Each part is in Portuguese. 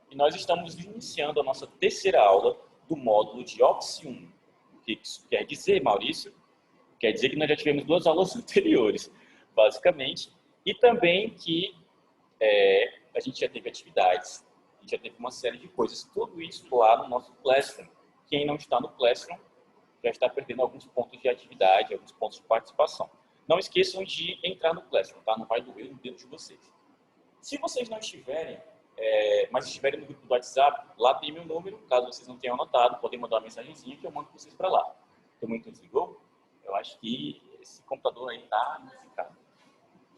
e nós estamos iniciando a nossa terceira aula do módulo de OPS 1. O que isso quer dizer, Maurício? Quer dizer que nós já tivemos 2 aulas anteriores, basicamente, e também que a gente já teve atividades, a gente já teve uma série de coisas, tudo isso lá no nosso Classroom. Quem não está no Classroom já está perdendo alguns pontos de atividade, alguns pontos de participação. Não esqueçam de entrar no Classroom, tá? Não vai doer no dedo de vocês. Se vocês não estiverem, mas estiverem no grupo do WhatsApp, lá tem meu número, caso vocês não tenham anotado, podem mandar uma mensagenzinha que eu mando vocês para lá. Tem muito desligou? Eu acho que esse computador aí está modificado.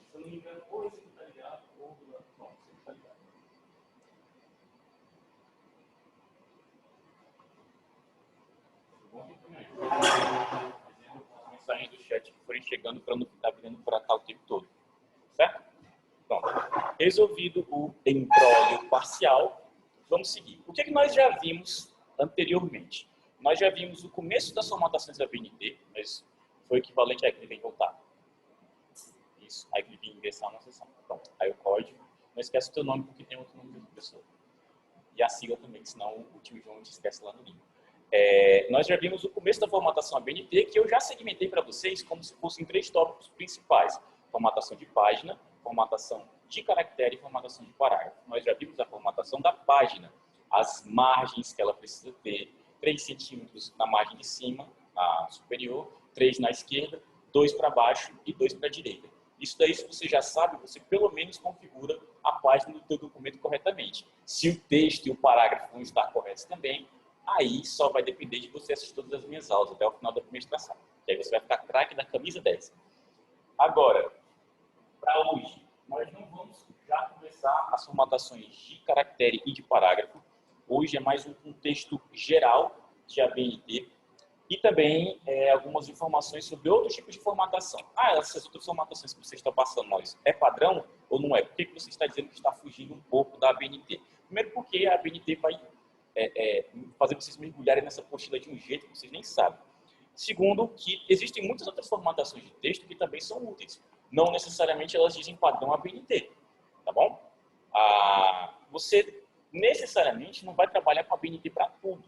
Se eu não me engano, ou esse está ligado, ou não, esse está ligado. As mensagens do chat que forem chegando para não ficar virando para cá o tempo todo. Certo? Pronto. Resolvido o embrólio parcial, vamos seguir. O que é que nós já vimos anteriormente? Nós já vimos o começo das formatações da BNT, mas foi equivalente a Eclipse voltar. Isso, a Eclipse ingressar na sessão. Pronto, aí o código. Não esquece o teu nome, porque tem outro nome de outra pessoa. E a sigla também, senão o tio João te esquece lá no livro. Nós já vimos o começo da formatação ABNT, que eu já segmentei para vocês como se fossem 3 tópicos principais. Formatação de página, formatação de caractere e formatação de parágrafo. Nós já vimos a formatação da página, as margens que ela precisa ter, 3 centímetros na margem de cima, na superior, 3 na esquerda, 2 para baixo e 2 para a direita. Isso daí, se você já sabe, você pelo menos configura a página do seu documento corretamente. Se o texto e o parágrafo vão estar corretos também, aí só vai depender de você assistir todas as minhas aulas até o final da primeira estação. E aí você vai ficar craque da camisa 10. Agora, para hoje, nós não vamos já começar as formatações de caractere e de parágrafo. Hoje é mais um texto geral de ABNT e também algumas informações sobre outros tipos de formatação. Essas outras formatações que você está passando, Maurício, é padrão ou não é? Por que você está dizendo que está fugindo um pouco da ABNT? Primeiro porque a ABNT vai fazer vocês mergulharem nessa apostila de um jeito que vocês nem sabem. Segundo, que existem muitas outras formatações de texto que também são úteis. Não necessariamente elas dizem padrão ABNT, tá bom? Você necessariamente não vai trabalhar com a ABNT para tudo.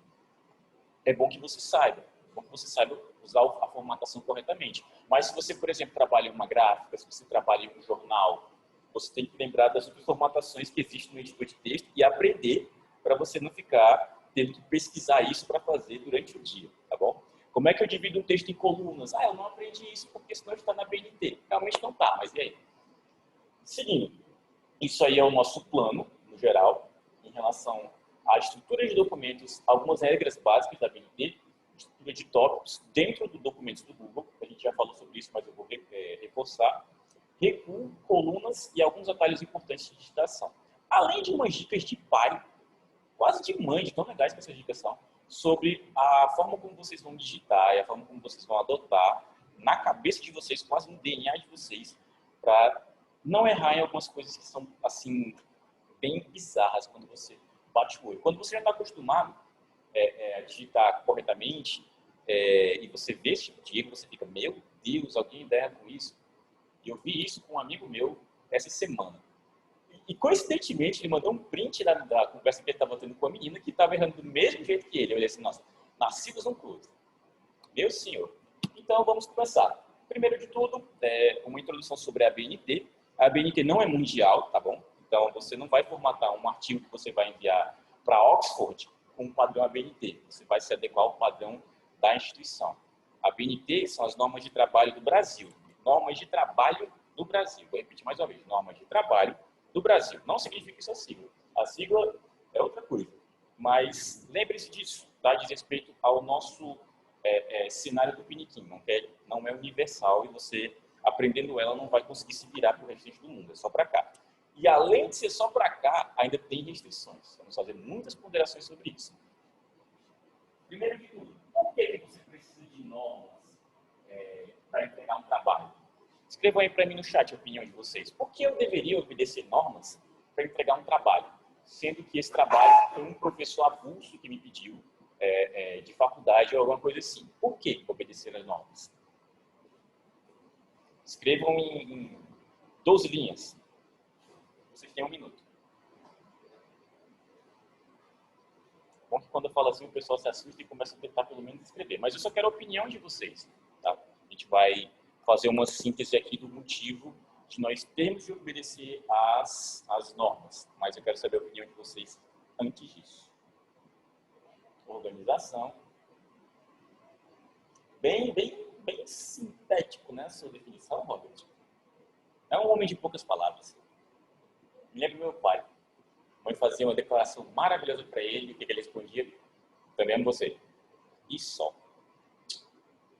É bom que você saiba. É bom que você saiba usar a formatação corretamente. Mas se você, por exemplo, trabalha em uma gráfica, se você trabalha em um jornal, você tem que lembrar das outras formatações que existem no editor de texto e aprender para você não ficar tendo que pesquisar isso para fazer durante o dia, tá bom? Como é que eu divido um texto em colunas? Eu não aprendi isso porque senão está na BNT. Realmente não está, mas e aí? Seguindo, isso aí é o nosso plano, no geral, em relação à estrutura de documentos, algumas regras básicas da BNT, estrutura de tópicos dentro do documento do Google, a gente já falou sobre isso, mas eu vou reforçar, recuo, colunas e alguns atalhos importantes de digitação. Além de umas dicas de pai, quase de mãe, de tão legais que essas dicas são, sobre a forma como vocês vão digitar e a forma como vocês vão adotar na cabeça de vocês, quase no DNA de vocês, para não errar em algumas coisas que são, assim, bem bizarras quando você bate o olho. Quando você já está acostumado a digitar corretamente e você vê esse tipo de erro, você fica, meu Deus, alguém erra com isso? E eu vi isso com um amigo meu essa semana. E coincidentemente, ele mandou um print da conversa que ele estava tendo com a menina que estava errando do mesmo jeito que ele. Eu olhei assim, nossa, nascidos não cruzam. Meu senhor. Então, vamos começar. Primeiro de tudo, uma introdução sobre a ABNT. A ABNT não é mundial, tá bom? Então, você não vai formatar um artigo que você vai enviar para Oxford com o padrão ABNT. Você vai se adequar ao padrão da instituição. A ABNT são as normas de trabalho do Brasil. Normas de trabalho do Brasil. Vou repetir mais uma vez. Normas de trabalho do Brasil. Não significa isso a sigla. A sigla é outra coisa. Mas lembre-se disso. Tá? Diz respeito ao nosso cenário do Piniquim. Não é universal e você, aprendendo ela, não vai conseguir se virar para o restante do mundo. É só para cá. E além de ser só para cá, ainda tem restrições. Vamos fazer muitas ponderações sobre isso. Primeiro de tudo, por que você precisa de normas para entregar um trabalho? Escrevam aí para mim no chat a opinião de vocês. Por que eu deveria obedecer normas para entregar um trabalho? Sendo que esse trabalho foi um professor avulso que me pediu de faculdade ou alguma coisa assim. Por que obedecer as normas? Escrevam em 12 linhas. Vocês têm 1 minuto. quando eu falo assim, o pessoal se assusta e começa a tentar pelo menos escrever. Mas eu só quero a opinião de vocês, tá? A gente vai fazer uma síntese aqui do motivo de nós termos de obedecer às normas. Mas eu quero saber a opinião de vocês antes disso. Organização. Bem sintético, né? A sua definição, Robert. É um homem de poucas palavras. Me lembro do meu pai. A mãe fazia uma declaração maravilhosa para ele, o que ele respondia? Também amo você. E só.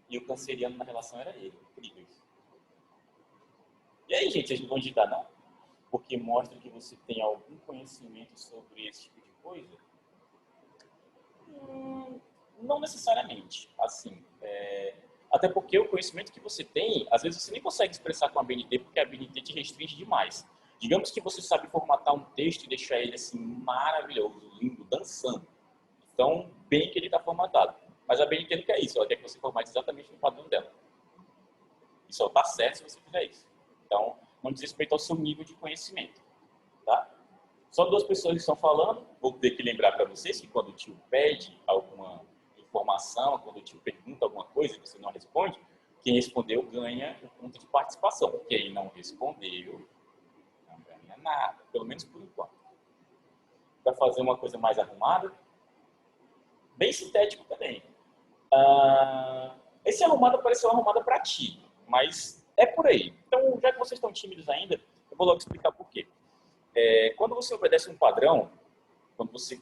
E o canceriano na relação era ele. Incrível isso. E aí, gente, vocês não vão digitar, não? Porque mostra que você tem algum conhecimento sobre esse tipo de coisa? Não necessariamente. Assim, até porque o conhecimento que você tem, às vezes você nem consegue expressar com a BNT, porque a BNT te restringe demais. Digamos que você sabe formatar um texto e deixar ele assim maravilhoso, lindo, dançando. Então, bem que ele está formatado. Mas a BNT não quer isso, ela quer que você formate exatamente no padrão dela. E só está certo se você fizer isso. Então, não diz respeito ao seu nível de conhecimento. Tá? Só duas pessoas estão falando. Vou ter que lembrar para vocês que quando o tio pede alguma informação, quando o tio pergunta alguma coisa e você não responde, quem respondeu ganha o ponto de participação. Quem não respondeu não ganha nada, pelo menos por enquanto. Para fazer uma coisa mais arrumada, bem sintético também. Esse arrumado pareceu arrumado para ti, mas é por aí. Então, já que vocês estão tímidos ainda, eu vou logo explicar por quê. Quando você obedece um padrão, quando você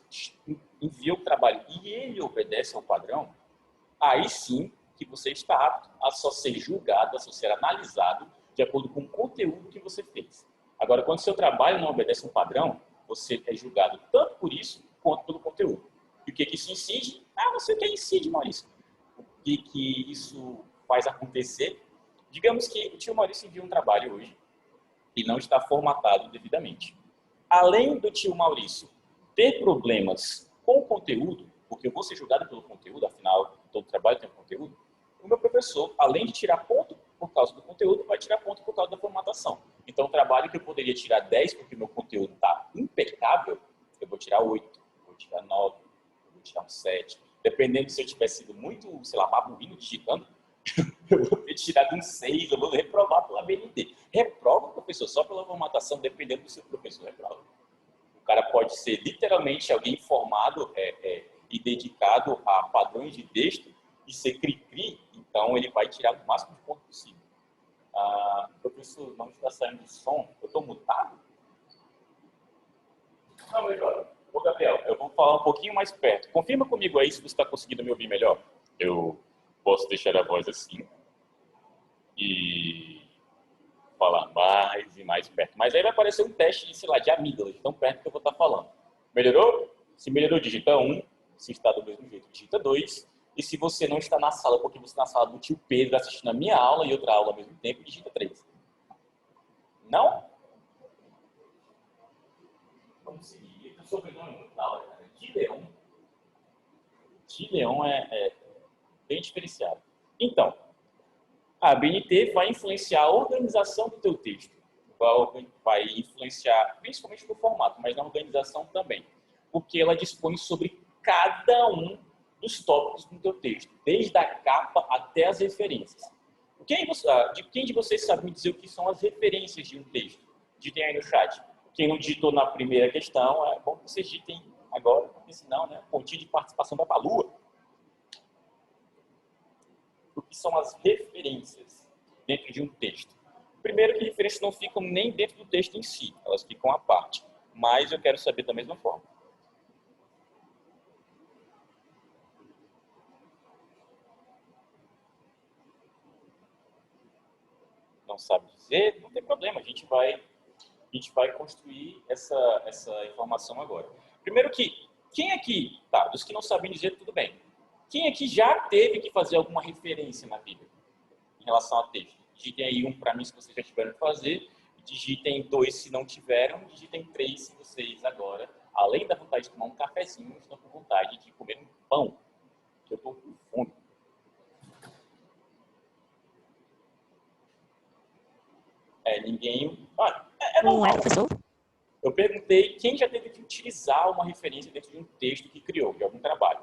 envia o trabalho e ele obedece ao padrão, aí sim que você está apto a só ser julgado, a só ser analisado de acordo com o conteúdo que você fez. Agora, quando o seu trabalho não obedece um padrão, você é julgado tanto por isso quanto pelo conteúdo. E o que isso incide? Você que incide, Maurício. O que isso faz acontecer? Digamos que o tio Maurício envia um trabalho hoje e não está formatado devidamente. Além do tio Maurício ter problemas com o conteúdo, porque eu vou ser julgado pelo conteúdo, afinal, todo trabalho tem um conteúdo, o meu professor, além de tirar ponto por causa do conteúdo, vai tirar ponto por causa da formatação. Então, o trabalho que eu poderia tirar 10 porque meu conteúdo está impecável, eu vou tirar 8, vou tirar 9, vou tirar um 7. Dependendo se eu tiver sido muito, sei lá, babuíno digitando, eu vou ter tirado um 6, eu vou reprovar pela BNT. Reprova, professor, só pela formatação, dependendo do seu professor, reprova. O cara pode ser literalmente alguém formado e dedicado a padrões de texto e ser cri-cri, então ele vai tirar o máximo de ponto possível. Professor, não está saindo de som? Eu estou mutado? Não, melhor. Ô, Gabriel, eu vou falar um pouquinho mais perto. Confirma comigo aí se você está conseguindo me ouvir melhor. Eu posso deixar a voz assim e falar mais e mais perto. Mas aí vai aparecer um teste, sei lá, de amígdalas, tão perto que eu vou estar falando. Melhorou? Se melhorou, digita 1. Se está do mesmo jeito, digita 2. E se você não está na sala, porque você está na sala do tio Pedro assistindo a minha aula e outra aula ao mesmo tempo, digita 3. Não? Vamos seguir. O sobrenome da aula é Gideon. Gideon é bem diferenciado. Então, a BNT vai influenciar a organização do teu texto. Vai influenciar principalmente no formato, mas na organização também. Porque ela dispõe sobre cada um dos tópicos do teu texto, desde a capa até as referências. Quem de vocês sabe me dizer o que são as referências de um texto? Digitem aí no chat. Quem não digitou na primeira questão, é bom que vocês digitem agora, porque senão, né, pontinho de participação vai para a lua. O que são as referências dentro de um texto? Primeiro que referências não ficam nem dentro do texto em si, elas ficam à parte. Mas eu quero saber da mesma forma. Não sabe dizer? Não tem problema, a gente vai construir essa informação agora. Primeiro que, quem aqui, tá, dos que não sabem dizer, tudo bem. Quem aqui já teve que fazer alguma referência na vida em relação a texto? Digitem aí 1 para mim se vocês já tiveram que fazer, digitem 2 se não tiveram, digitem 3 se vocês agora, além da vontade de tomar um cafezinho, estão com vontade de comer um pão, que eu estou com fome. Ninguém... Não é, professor? Eu perguntei quem já teve que utilizar uma referência dentro de um texto que criou, de algum trabalho.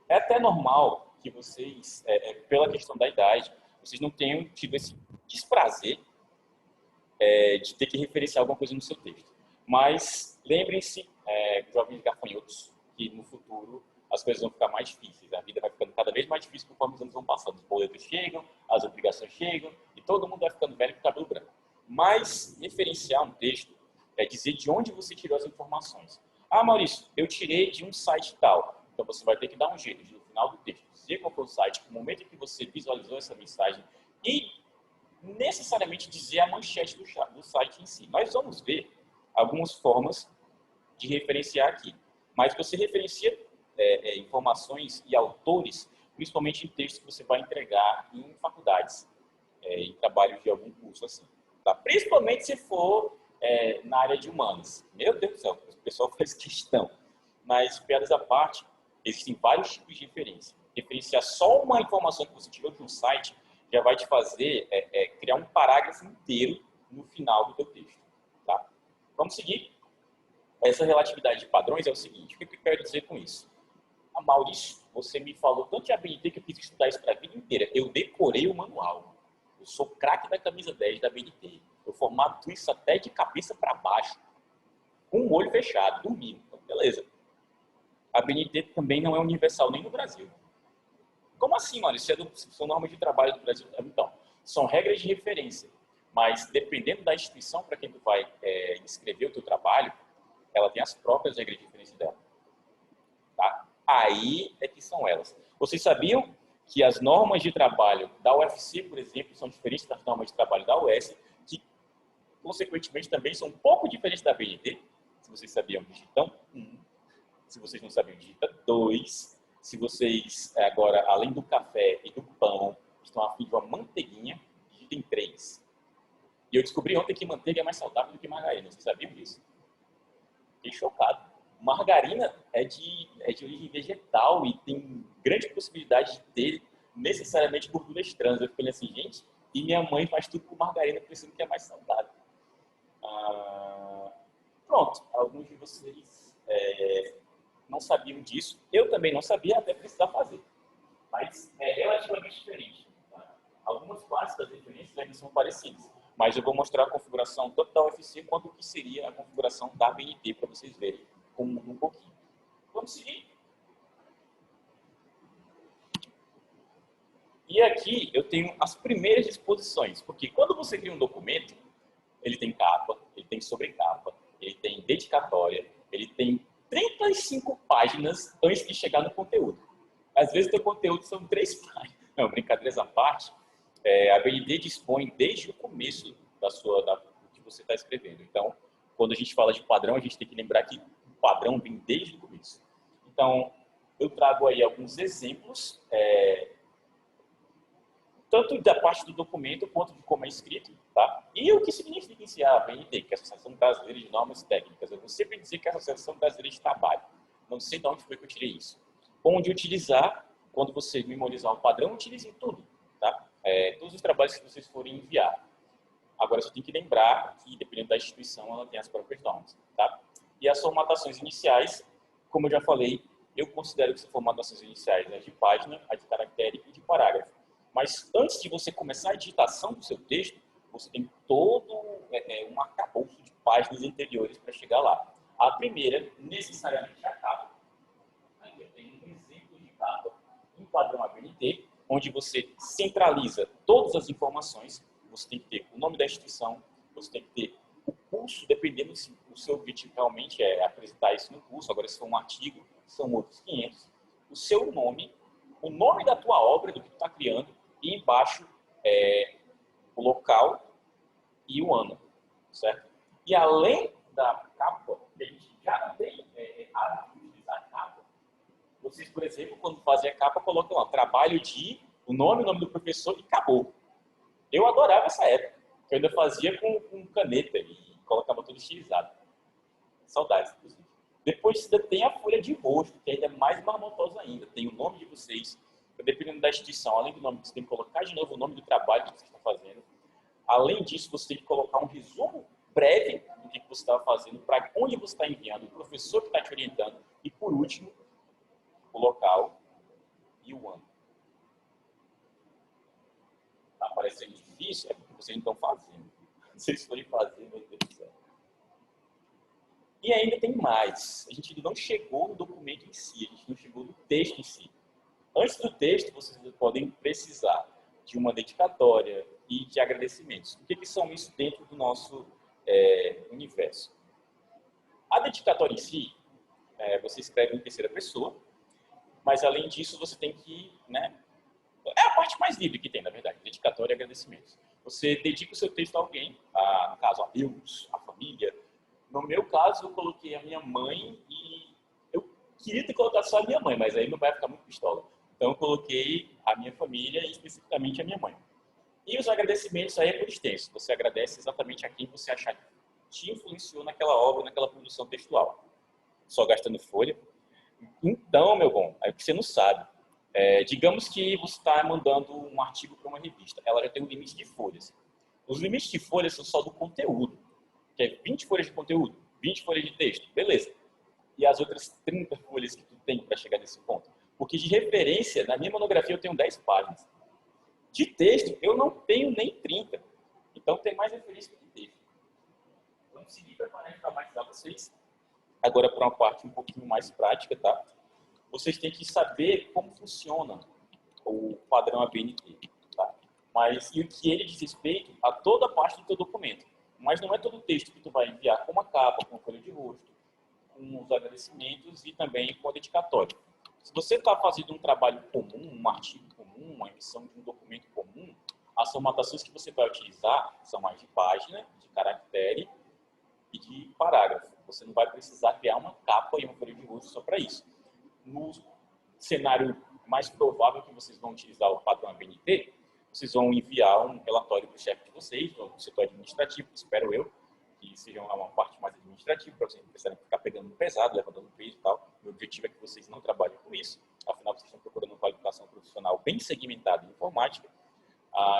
É até normal que vocês, pela questão da idade, vocês não tenham tido esse desprazer de ter que referenciar alguma coisa no seu texto. Mas lembrem-se, jovens gafanhotos, que no futuro as coisas vão ficar mais difíceis. A vida vai ficando cada vez mais difícil conforme os anos vão passando. Os boletos chegam, as obrigações chegam e todo mundo vai ficando velho com o cabelo branco. Mas referenciar um texto é dizer de onde você tirou as informações. Ah, Maurício, eu tirei de um site tal. Então você vai ter que dar um jeito de, no final do texto, dizer qual foi o site, no momento em que você visualizou essa mensagem e necessariamente dizer a manchete do site em si. Nós vamos ver algumas formas de referenciar aqui. Mas você referencia informações e autores, principalmente em textos que você vai entregar em faculdades, em trabalhos de algum curso assim. Tá? Principalmente se for na área de humanas. Meu Deus do céu, o pessoal faz questão. Mas, piadas à parte, existem vários tipos de referência. Referenciar só uma informação que você tirou de um site já vai te fazer criar um parágrafo inteiro no final do teu texto. Tá? Vamos seguir. Essa relatividade de padrões é o seguinte, o que eu quero dizer com isso? Maurício, você me falou tanto de ABNT que eu quis estudar isso para a vida inteira. Eu decorei o manual. Eu sou craque da camisa 10 da ABNT. Eu formato isso até de cabeça para baixo, com o olho fechado, dormindo. Então, beleza. A ABNT também não é universal nem no Brasil. Como assim, Maurício? São normas de trabalho do Brasil? Então, são regras de referência. Mas, dependendo da instituição para quem tu vai escrever o teu trabalho, ela tem as próprias regras de referência dela. Tá? Aí é que são elas. Vocês sabiam que as normas de trabalho da UFC, por exemplo, são diferentes das normas de trabalho da US, que, consequentemente, também são um pouco diferentes da ABNT? Se vocês sabiam, digitam 1. Se vocês não sabiam, digita 2. Se vocês, agora, além do café e do pão, estão a fim de uma manteiguinha, digitem 3. E eu descobri ontem que manteiga é mais saudável do que margarina. Vocês sabiam disso? Fiquei chocado. Margarina é de origem vegetal e tem grande possibilidade de ter necessariamente gorduras trans. Eu falei assim, gente, e minha mãe faz tudo com margarina pensando que é mais saudável. Pronto, alguns de vocês não sabiam disso. Eu também não sabia, até precisar fazer. Mas é relativamente diferente. Tá? Algumas partes das referências ainda são parecidas. Mas eu vou mostrar a configuração tanto da UFC quanto o que seria a configuração da ABNT para vocês verem um pouquinho. Vamos seguir. E aqui eu tenho as primeiras disposições, porque quando você cria um documento, ele tem capa, ele tem sobrecapa, ele tem dedicatória, ele tem 35 páginas antes de chegar no conteúdo. Às vezes o teu conteúdo são 3 páginas. Não, brincadeiras à parte, a ABNT dispõe desde o começo do que você está escrevendo. Então, quando a gente fala de padrão, a gente tem que lembrar que o padrão vem desde o começo. Então, eu trago aí alguns exemplos, tanto da parte do documento quanto de como é escrito, tá? E o que significa em si a ABNT, que é a Associação Brasileira de Normas Técnicas. Eu vou sempre dizer que é a Associação Brasileira de Trabalho. Não sei de onde foi que eu tirei isso. Onde utilizar, quando você memorizar o padrão, utilize tudo, tá? Todos os trabalhos que vocês forem enviar. Agora, você tem que lembrar que, dependendo da instituição, ela tem as próprias normas, tá? E as formatações iniciais, como eu já falei, eu considero que são formatações iniciais as de página, a de caractere e de parágrafo. Mas antes de você começar a digitação do seu texto, você tem todo um arcabouço de páginas anteriores para chegar lá. A primeira, necessariamente, é a capa. Aqui eu tenho um exemplo de capa em padrão ABNT, onde você centraliza todas as informações. Você tem que ter o nome da instituição, você tem que ter o curso, dependendo se o seu objetivo realmente é apresentar isso no curso. Agora, se for um artigo, são outros 500. O seu nome, o nome da tua obra, do que tu está criando, e embaixo o local e o ano, certo? E além da capa, que a gente já tem hábito de utilizar capa, vocês, por exemplo, quando fazem a capa, colocam lá, trabalho de, o nome do professor e acabou. Eu adorava essa época, que eu ainda fazia com caneta e colocava tudo estilizado. Saudades, inclusive. Depois ainda tem a folha de rosto, que ainda é mais marmotosa ainda. Tem o nome de vocês, dependendo da instituição, além do nome, você tem que colocar de novo o nome do trabalho que você está fazendo. Além disso, você tem que colocar um resumo breve do que você estava fazendo, para onde você está enviando, o professor que está te orientando e, por último, o local e o ano. Está parecendo difícil? É porque vocês não estão fazendo. Se vocês forem fazer, meu Deus do céu. E ainda tem mais. A gente não chegou no documento em si, a gente não chegou no texto em si. Antes do texto, vocês podem precisar de uma dedicatória e de agradecimentos. O que são isso dentro do nosso universo? A dedicatória em si, você escreve em terceira pessoa, mas além disso, você tem que, é a parte mais livre que tem, na verdade, dedicatória e agradecimentos. Você dedica o seu texto a alguém, no caso, a Deus, a família. No meu caso, eu coloquei a minha mãe e eu queria ter colocado só a minha mãe, mas aí meu pai vai ficar muito pistola. Então, eu coloquei a minha família e especificamente a minha mãe. E os agradecimentos aí é por extenso. Você agradece exatamente a quem você achar que te influenciou naquela obra, naquela produção textual. Só gastando folha. Então, meu bom, é que você não sabe. Digamos que você está mandando um artigo para uma revista. Ela já tem um limite de folhas. Os limites de folhas são só do conteúdo. Que é 20 folhas de conteúdo, 20 folhas de texto. Beleza. E as outras 30 folhas que tu tem para chegar nesse ponto? Porque de referência, na minha monografia eu tenho 10 páginas. De texto, eu não tenho nem 30. Então, tem mais referência que texto. Vamos seguir para mais para vocês. Agora, para uma parte um pouquinho mais prática, tá? Vocês têm que saber como funciona o padrão ABNT, tá? Mas, e o que ele diz respeito a toda a parte do teu documento. Mas não é todo o texto que tu vai enviar com uma capa, com uma folha de rosto, com os agradecimentos e também com a dedicatória. Se você está fazendo um trabalho comum, um artigo comum, uma emissão de um documento comum, as formatações que você vai utilizar são mais de página, de caractere e de parágrafo. Você não vai precisar criar uma capa e uma folha de rosto só para isso. No cenário mais provável que vocês vão utilizar o padrão ABNT, vocês vão enviar um relatório para o chefe de vocês, do setor administrativo, espero eu, que seja uma parte mais administrativa, para vocês não precisarem ficar pegando pesado, levantando peso e tal. O objetivo é que vocês não trabalhem com isso, afinal vocês estão procurando uma qualificação profissional bem segmentada em informática.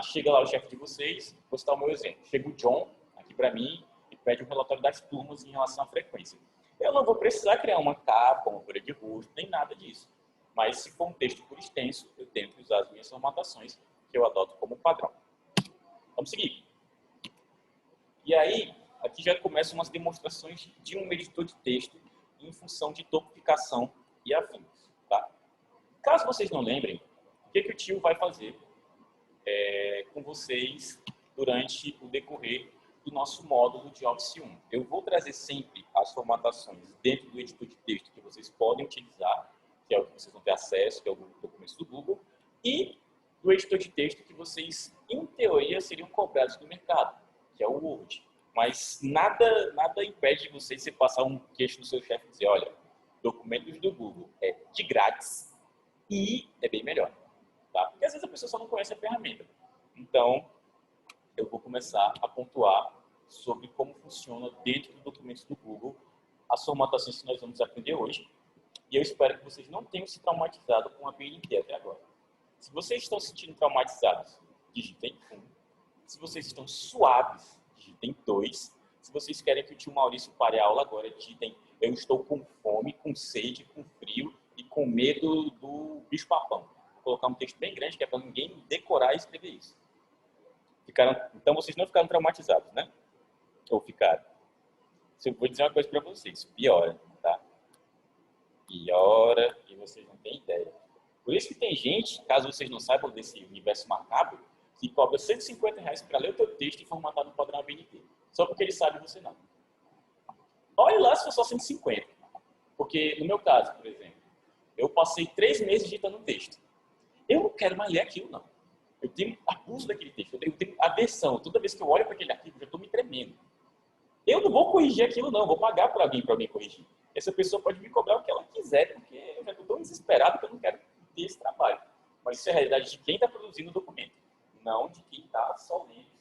Chega lá o chefe de vocês, vou citar o meu exemplo. Chega o John aqui para mim e pede um relatório das turmas em relação à frequência. Eu não vou precisar criar uma capa, uma folha de rosto, nem nada disso. Mas se for um texto por extenso, eu tenho que usar as minhas formatações que eu adoto como padrão. Vamos seguir. E aí, aqui já começam umas demonstrações de um editor de texto em função de topificação e afins. Tá? Caso vocês não lembrem, o que o tio vai fazer com vocês durante o decorrer do nosso módulo de Office 1. Eu vou trazer sempre as formatações dentro do editor de texto que vocês podem utilizar, que é o que vocês vão ter acesso, que é o documento do Google, e do editor de texto que vocês, em teoria, seriam cobrados no mercado, que é o Word. Mas nada impede de você passar um queixo no seu chefe e dizer, olha, documentos do Google é de grátis e é bem melhor. Tá? Porque às vezes a pessoa só não conhece a ferramenta. Então, eu vou começar a pontuar sobre como funciona dentro do documentos do Google as formatações que nós vamos aprender hoje. E eu espero que vocês não tenham se traumatizado com a BNT até agora. Se vocês estão se sentindo traumatizados, digitem 1. Se vocês estão suaves, digitem 2. Se vocês querem que o tio Maurício pare a aula agora, digitem eu estou com fome, com sede, com frio e com medo do bicho-papão. Vou colocar um texto bem grande que é para ninguém decorar e escrever isso. Então vocês não ficaram traumatizados, né? Ou ficaram? Eu vou dizer uma coisa para vocês, piora, tá? Piora e vocês não têm ideia. Por isso que tem gente, caso vocês não saibam desse universo macabro, que cobra R$150 para ler o teu texto e formatar no padrão ABNT. Só porque ele sabe e você não. Olhe lá se for só 150. Porque no meu caso, por exemplo, eu passei 3 meses digitando um texto. Eu não quero mais ler aquilo, não. Eu tenho abuso daquele texto, eu tenho aversão. Toda vez que eu olho para aquele arquivo, eu já estou me tremendo. Eu não vou corrigir aquilo, não. Eu vou pagar para alguém corrigir. Essa pessoa pode me cobrar o que ela quiser, porque eu já estou tão desesperado que eu não quero ter esse trabalho. Mas isso é a realidade de quem está produzindo o documento, não de quem está só lendo.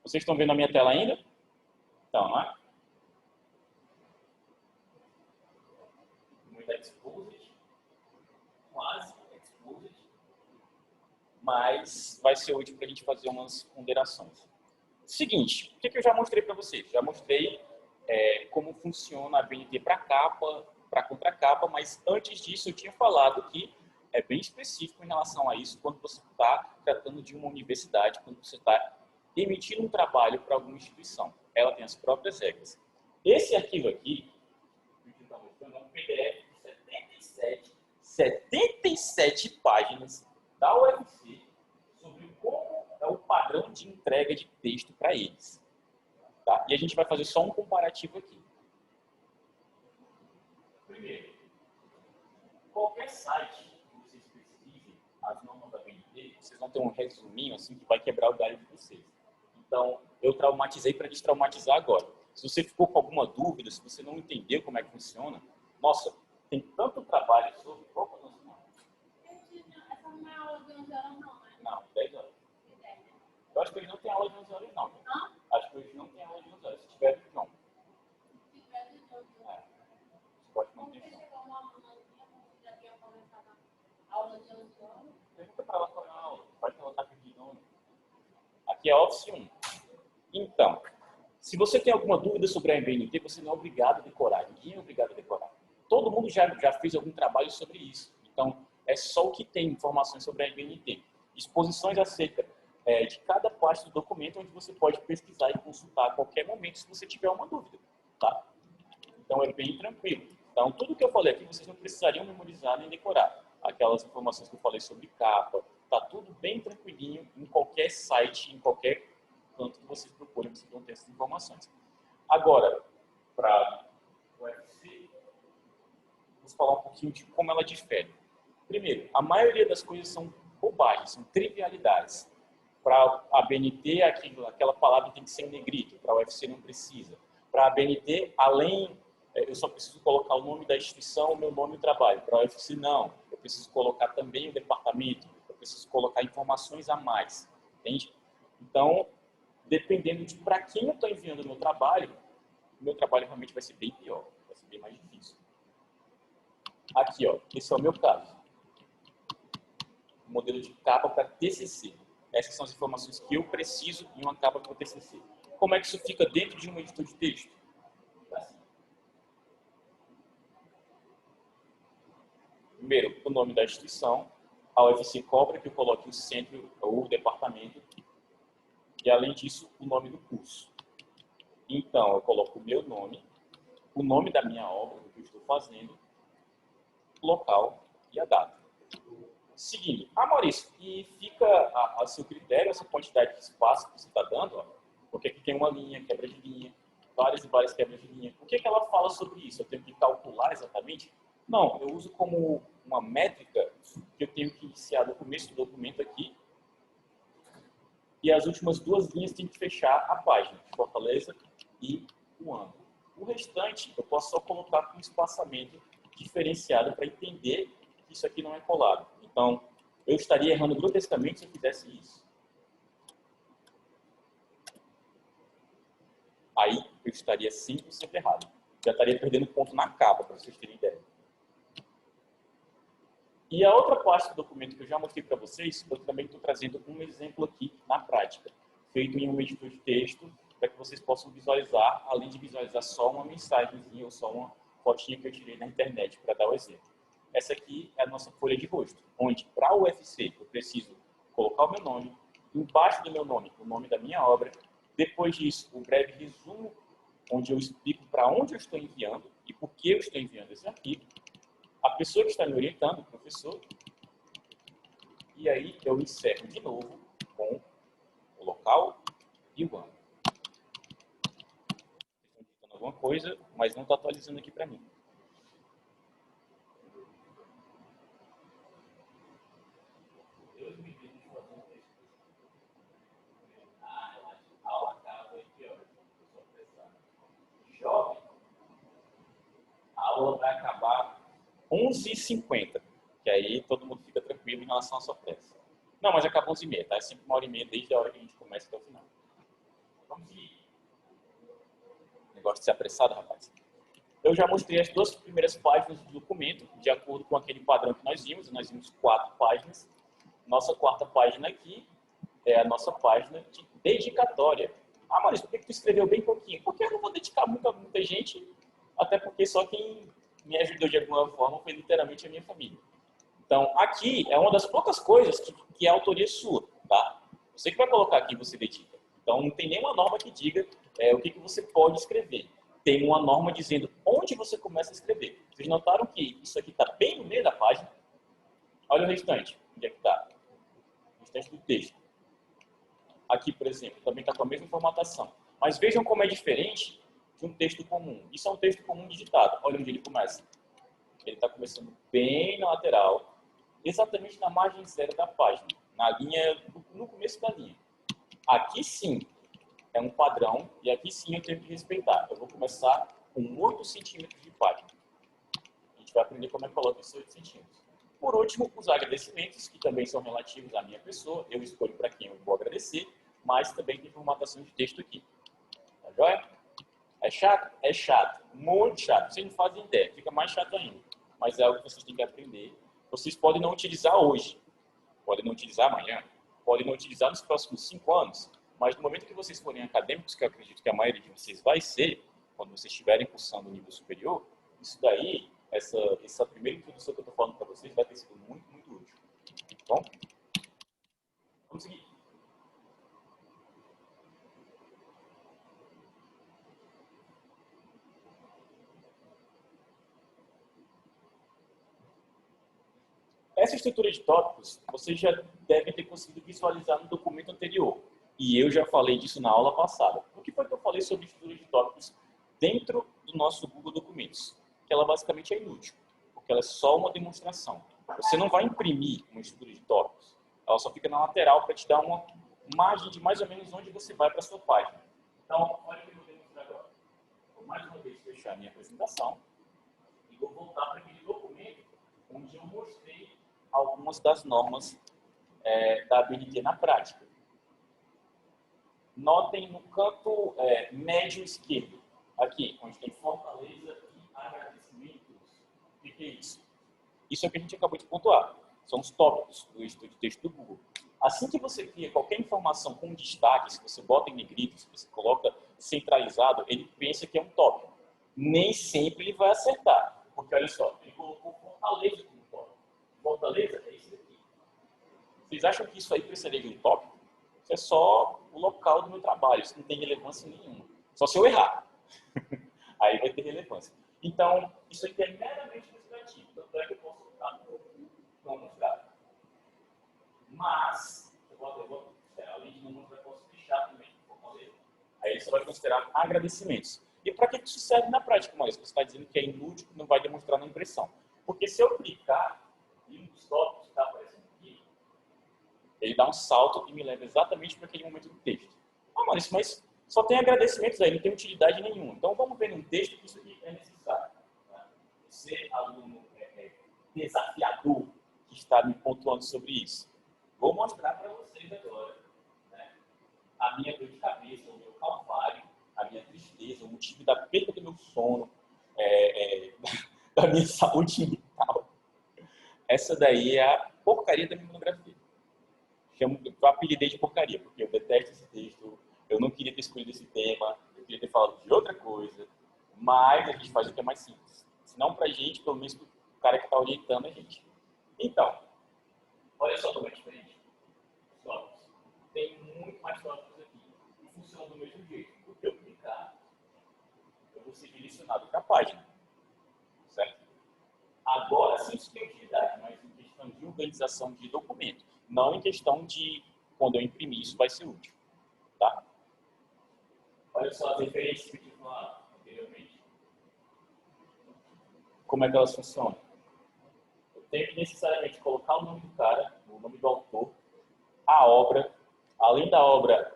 Vocês estão vendo a minha tela ainda? Então, não é? mas vai ser útil para a gente fazer umas ponderações. Seguinte, o que eu já mostrei para vocês? Já mostrei como funciona a BNT para capa, para contracapa, mas antes disso eu tinha falado que é bem específico em relação a isso quando você está tratando de uma universidade, quando você está emitindo um trabalho para alguma instituição. Ela tem as próprias regras. Esse arquivo aqui, é um PDF de 77 páginas da UFC sobre como é o padrão de entrega de texto para eles. Tá? E a gente vai fazer só um comparativo aqui. Primeiro, qualquer site que vocês pesquisem as normas da BNT, vocês vão ter um resuminho assim que vai quebrar o galho de vocês. Então, eu traumatizei para destraumatizar agora. Se você ficou com alguma dúvida, se você não entendeu como é que funciona, nossa, tem tanto trabalho sobre... Opa, não. Essa não é aula de 11 horas, não, né? Não, 10 horas. Eu acho que eles não têm aula de 11 horas, não. Hã? Acho que eles não têm aula de 11 horas. Se tiver, não. Se tiver de 11 horas. Pode não Como ter. que chegou uma alunazinha, como que já tinha começado a aula de 11 horas? Pergunta para ela qual é a aula. Pode ela estar pedindo. Aqui é Office 1. Então, se você tem alguma dúvida sobre a BNT, você não é obrigado a decorar. Ninguém é obrigado a decorar. Todo mundo já fez algum trabalho sobre isso. Então, é só o que tem informações sobre a BNT. Exposições acerca de cada parte do documento, onde você pode pesquisar e consultar a qualquer momento se você tiver uma dúvida. Tá? Então, é bem tranquilo. Então, tudo que eu falei aqui, vocês não precisariam memorizar nem decorar. Aquelas informações que eu falei sobre capa, tá tudo bem tranquilinho em qualquer site, em qualquer canto que vocês procurem, vocês vão ter essas informações. Agora, para o UFC, vamos falar um pouquinho de como ela difere. Primeiro, a maioria das coisas são bobagens, são trivialidades. Para a BNT, aquela palavra tem que ser em negrito, para o UFC não precisa. Para a BNT, eu só preciso colocar o nome da instituição, o meu nome e o trabalho. Para o UFC, não. Eu preciso colocar também o departamento, eu preciso colocar informações a mais. Entende? Então, dependendo de para quem eu estou enviando o meu trabalho realmente vai ser bem pior, vai ser bem mais difícil. Aqui, ó, esse é o meu caso. Modelo de capa para TCC. Essas são as informações que eu preciso em uma capa para o TCC. Como é que isso fica dentro de um editor de texto? Assim. Primeiro, o nome da instituição. A UFC cobra que eu coloque o centro ou o departamento. E, além disso, o nome do curso. Então, eu coloco o meu nome, o nome da minha obra, do que eu estou fazendo, o local e a data. Seguindo, Maurício, e fica a seu critério essa quantidade de espaço que você está dando, ó, porque aqui tem uma linha, quebra de linha, várias e várias quebras de linha. O que ela fala sobre isso? Eu tenho que calcular exatamente? Não, eu uso como uma métrica que eu tenho que iniciar no começo do documento aqui, e as últimas duas linhas têm que fechar a página, Fortaleza e o ano. O restante, eu posso só colocar com um espaçamento diferenciado para entender que isso aqui não é colado. Então, eu estaria errando grotescamente se eu fizesse isso. Aí, eu estaria 100% errado. Já estaria perdendo ponto na capa, para vocês terem ideia. E a outra parte do documento que eu já mostrei para vocês, eu também estou trazendo um exemplo aqui na prática, feito em um editor de texto, para que vocês possam visualizar, além de visualizar só uma mensagenzinha ou só uma fotinha que eu tirei na internet para dar o exemplo. Essa aqui é a nossa folha de rosto, onde para o UFC eu preciso colocar o meu nome, embaixo do meu nome, o nome da minha obra, depois disso, um breve resumo, onde eu explico para onde eu estou enviando e por que eu estou enviando esse arquivo, a pessoa que está me orientando, o professor, e aí eu encerro de novo com o local e o ano. Estão digitando alguma coisa, mas não está atualizando aqui para mim. A aula acaba aqui, ó. Jovem, a aula vai acabar 11h50, que aí todo mundo fica tranquilo em relação à sua pressa. Não, mas acaba 11h30, tá? É sempre 1h30 desde a hora que a gente começa até o final. Vamos seguir. Negócio de ser apressado, rapaz. Eu já mostrei as duas primeiras páginas do documento, de acordo com aquele padrão que nós vimos 4 páginas. Nossa quarta página aqui é a nossa página de dedicatória. Ah, Maurício, por que tu escreveu bem pouquinho? Porque eu não vou dedicar muita gente, até porque só quem me ajudou de alguma forma foi literalmente a minha família. Então, aqui é uma das poucas coisas que é autoria sua, tá? Você que vai colocar aqui, você dedica. Então, não tem nenhuma norma que diga o que você pode escrever. Tem uma norma dizendo onde você começa a escrever. Vocês notaram que isso aqui está bem no meio da página? Olha o restante. Onde é que está? O restante do texto. Aqui, por exemplo, também está com a mesma formatação. Mas vejam como é diferente de um texto comum. Isso é um texto comum digitado. Olha onde ele começa. Ele está começando bem na lateral, exatamente na margem zero da página, na linha, no começo da linha. Aqui sim é um padrão e aqui sim eu tenho que respeitar. Eu vou começar com 8 centímetros de página. A gente vai aprender como é que coloca esses 8 centímetros. Por último, os agradecimentos, que também são relativos à minha pessoa. Eu escolho para quem eu vou agradecer, mas também tem formatação de texto aqui. Tá joia? É chato? É chato. Muito chato. Vocês não fazem ideia. Fica mais chato ainda. Mas é algo que vocês têm que aprender. Vocês podem não utilizar hoje. Podem não utilizar amanhã. Podem não utilizar nos próximos 5 anos. Mas no momento que vocês forem acadêmicos, que eu acredito que a maioria de vocês vai ser, quando vocês estiverem cursando o nível superior, isso daí, essa primeira introdução que eu estou falando para vocês vai ter sido muito, muito útil. Tá bom? Vamos seguir. Essa estrutura de tópicos, vocês já devem ter conseguido visualizar no documento anterior. E eu já falei disso na aula passada. O que foi que eu falei sobre estrutura de tópicos dentro do nosso Google Documentos? Que ela basicamente é inútil, porque ela é só uma demonstração. Você não vai imprimir uma estrutura de tópicos. Ela só fica na lateral para te dar uma margem de mais ou menos onde você vai para a sua página. Então, olha o que eu vou demonstrar agora. Vou mais uma vez fechar a minha apresentação e vou voltar para aquele documento onde eu mostrei algumas das normas da ABNT na prática. Notem no canto médio esquerdo, aqui, onde tem Fortaleza e agradecimentos. O que é isso? Isso é o que a gente acabou de pontuar. São os tópicos do estudo de texto do Google. Assim que você cria qualquer informação com destaque, se você bota em negrito, se você coloca centralizado, ele pensa que é um tópico. Nem sempre ele vai acertar. Porque, olha só, ele colocou Fortaleza como tópico. Fortaleza é isso aqui. Vocês acham que isso aí precisaria de um tópico? Isso é só o local do meu trabalho. Isso não tem relevância nenhuma. Só se eu errar. Aí vai ter relevância. Então, isso aqui é meramente ilustrativo. Tanto é que eu posso botar no mostrar. Mas, além de não mostrar, eu posso deixar também Fortaleza. Aí ele só vai considerar agradecimentos. E para que isso serve na prática, Maurício? Você está dizendo que é inútil, que não vai demonstrar na impressão. Porque se eu clicar em um dos tópicos que está aparecendo aqui, ele dá um salto e me leva exatamente para aquele momento do texto. Ah, Maurício, mas só tem agradecimentos aí, não tem utilidade nenhuma. Então vamos ver num texto que isso aqui é necessário. Tá? Você, aluno desafiador, que está me pontuando sobre isso. Vou mostrar para vocês agora, né, a minha dor de cabeça, o meu calvário, a minha tristeza, o motivo da perda do meu sono, da minha saúde mental. Essa daí é a porcaria da minha monografia. Eu apelidei de porcaria, porque eu detesto esse texto, eu não queria ter escolhido esse tema, eu queria ter falado de outra coisa, mas a gente faz o que é mais simples. Se não pra gente, pelo menos pro cara que está orientando a gente. Então, olha só como é diferente. Os tópicos. Tem muito mais tópicos aqui. E funciona do mesmo jeito. Porque eu clicar, eu vou ser direcionado para a página. Certo? Agora, sim, isso tem utilidade, mas em questão de organização de documento. Não em questão de, quando eu imprimir, isso vai ser útil. Tá? Olha só as referências que eu tinha falado anteriormente. Como é que elas funcionam? Eu tenho que necessariamente colocar o nome do cara, o nome do autor, a obra, além da obra,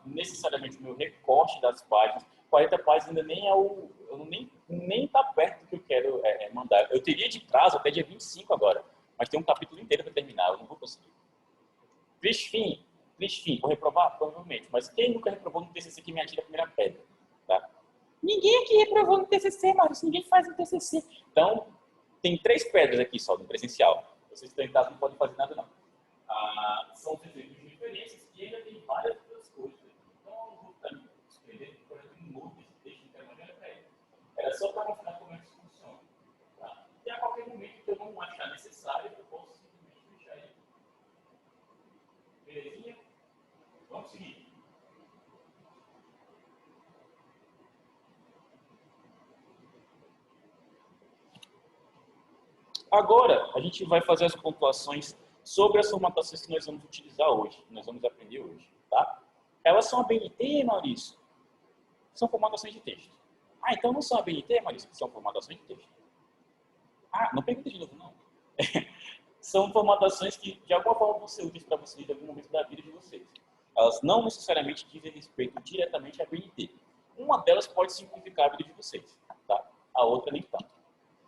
necessariamente o meu recorte das páginas. 40 páginas ainda nem é o... nem está perto do que eu quero mandar. Eu teria de prazo até dia 25 agora, mas tem um capítulo inteiro para terminar, eu não vou conseguir. Fim, vou reprovar? Provavelmente, mas quem nunca reprovou no TCC que me atira a primeira pedra? Tá? Ninguém aqui reprovou no TCC, Maurício, ninguém faz no TCC. Então, tem 3 pedras aqui só no presencial. Vocês estão em casa, não podem fazer nada não. São os exemplos de referências e ainda tem várias outras coisas. Então, eu não vou ficar me escrevendo, por exemplo, um novo desse texto, não quero mandar para ele. Era só para mostrar como é que isso funciona. Tá? E a qualquer momento que eu não achar necessário, eu posso simplesmente deixar ele. Belezinha? Vamos seguir. Agora, a gente vai fazer as pontuações sobre as formatações que nós vamos utilizar hoje, que nós vamos aprender hoje, tá? Elas são ABNT, Maurício? São formatações de texto. Ah, então não são ABNT, Maurício? São formatações de texto. Ah, não pergunta de novo, não. São formatações que, de alguma forma, vão ser úteis para vocês em algum momento da vida de vocês. Elas não necessariamente dizem respeito diretamente à ABNT. Uma delas pode simplificar a vida de vocês, tá? A outra nem tanto.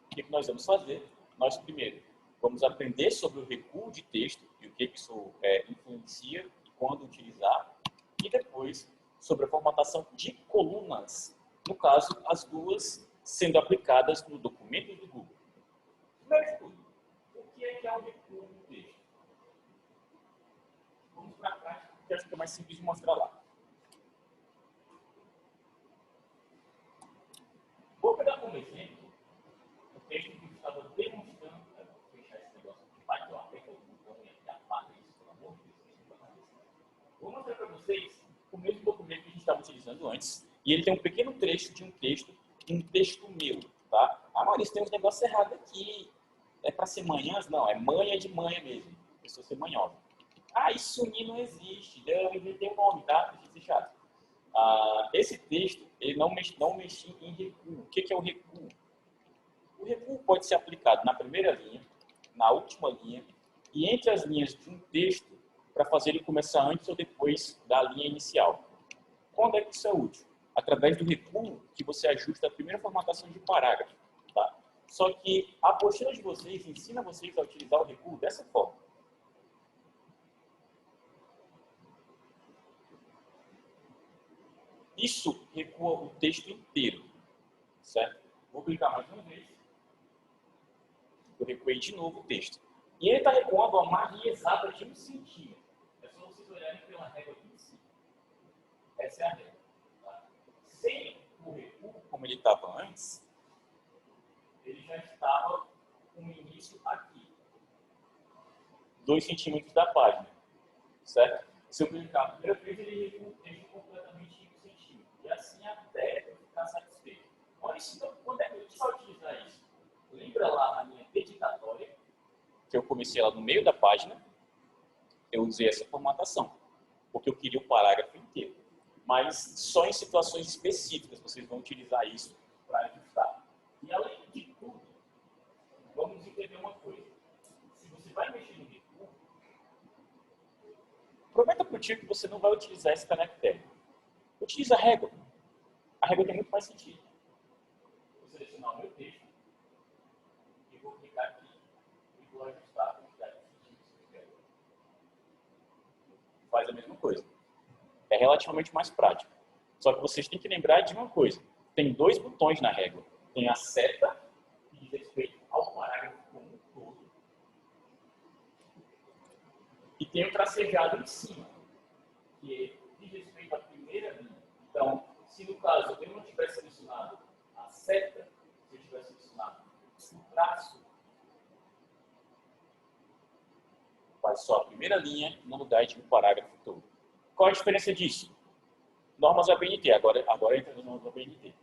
O que nós vamos fazer? Nós, primeiro, vamos aprender sobre o recuo de texto e o que isso influencia e quando utilizar. E depois, sobre a formatação de colunas. No caso, as duas sendo aplicadas no documento do Google. Primeiro de tudo, o que é o recuo do texto? Vamos para a prática, porque acho que é mais simples de mostrar lá. Vou pegar como exemplo o texto que eu estava demonstrando. Vou fechar esse negócio aqui, vai que eu aperto o botão e apaga isso, pelo amor de Deus. Vou mostrar para vocês o mesmo documento que a gente estava utilizando antes. E ele tem um pequeno trecho de um texto meu, tá? Ah, Maurício, tem uns negócios errados aqui. É para ser manhãs? Não, é manha de manha mesmo. Pessoa ser manhosa. Ah, isso não existe. Eu inventei um nome, tá? Deixa eu ser chato. Esse texto, ele não mexe em recuo. O que é o recuo? O recuo pode ser aplicado na primeira linha, na última linha e entre as linhas de um texto para fazer ele começar antes ou depois da linha inicial. Quando é que isso é útil? Através do recuo que você ajusta a primeira formatação de parágrafo. Tá? Só que a apostila de vocês ensina vocês a utilizar o recuo dessa forma. Isso recua o texto inteiro, certo? Vou clicar mais uma vez. Eu recuei de novo o texto. E ele está recuando a margem exata de 1 centímetro. É só vocês olharem pela régua aqui em cima. Essa é a régua. Tá? Sem o recuo, como ele estava antes, ele já estava com o início aqui. 2 centímetros da página. Certo? Se eu clicar a primeira vez, ele recua o texto completamente em 1 centímetro. E assim até eu ficar satisfeito. Olha isso, então, quando é que a gente vai utilizar isso? Lembra lá a minha dedicatória, que eu comecei lá no meio da página, eu usei essa formatação, porque eu queria o parágrafo inteiro. Mas só em situações específicas vocês vão utilizar isso para ajustar. E além de tudo, vamos entender uma coisa. Se você vai mexer no recuo, prometa para o tio que você não vai utilizar esse caractere. Utiliza a régua. A régua tem muito mais sentido. Vou selecionar o meu texto e vou clicar aqui e vou ajustar a quantidade de centímetros que eu quero. Faz a mesma coisa. É relativamente mais prático. Só que vocês têm que lembrar de uma coisa. Tem 2 botões na régua. Tem a seta, que diz respeito ao parágrafo como um todo. E tem o tracejado em cima, que diz respeito à primeira linha. Então, se no caso eu não tivesse selecionado a seta, se eu tivesse selecionado o traço, faz só a primeira linha no lugar de um parágrafo todo. Qual a diferença disso? Normas ABNT, agora entra nas normas ABNT.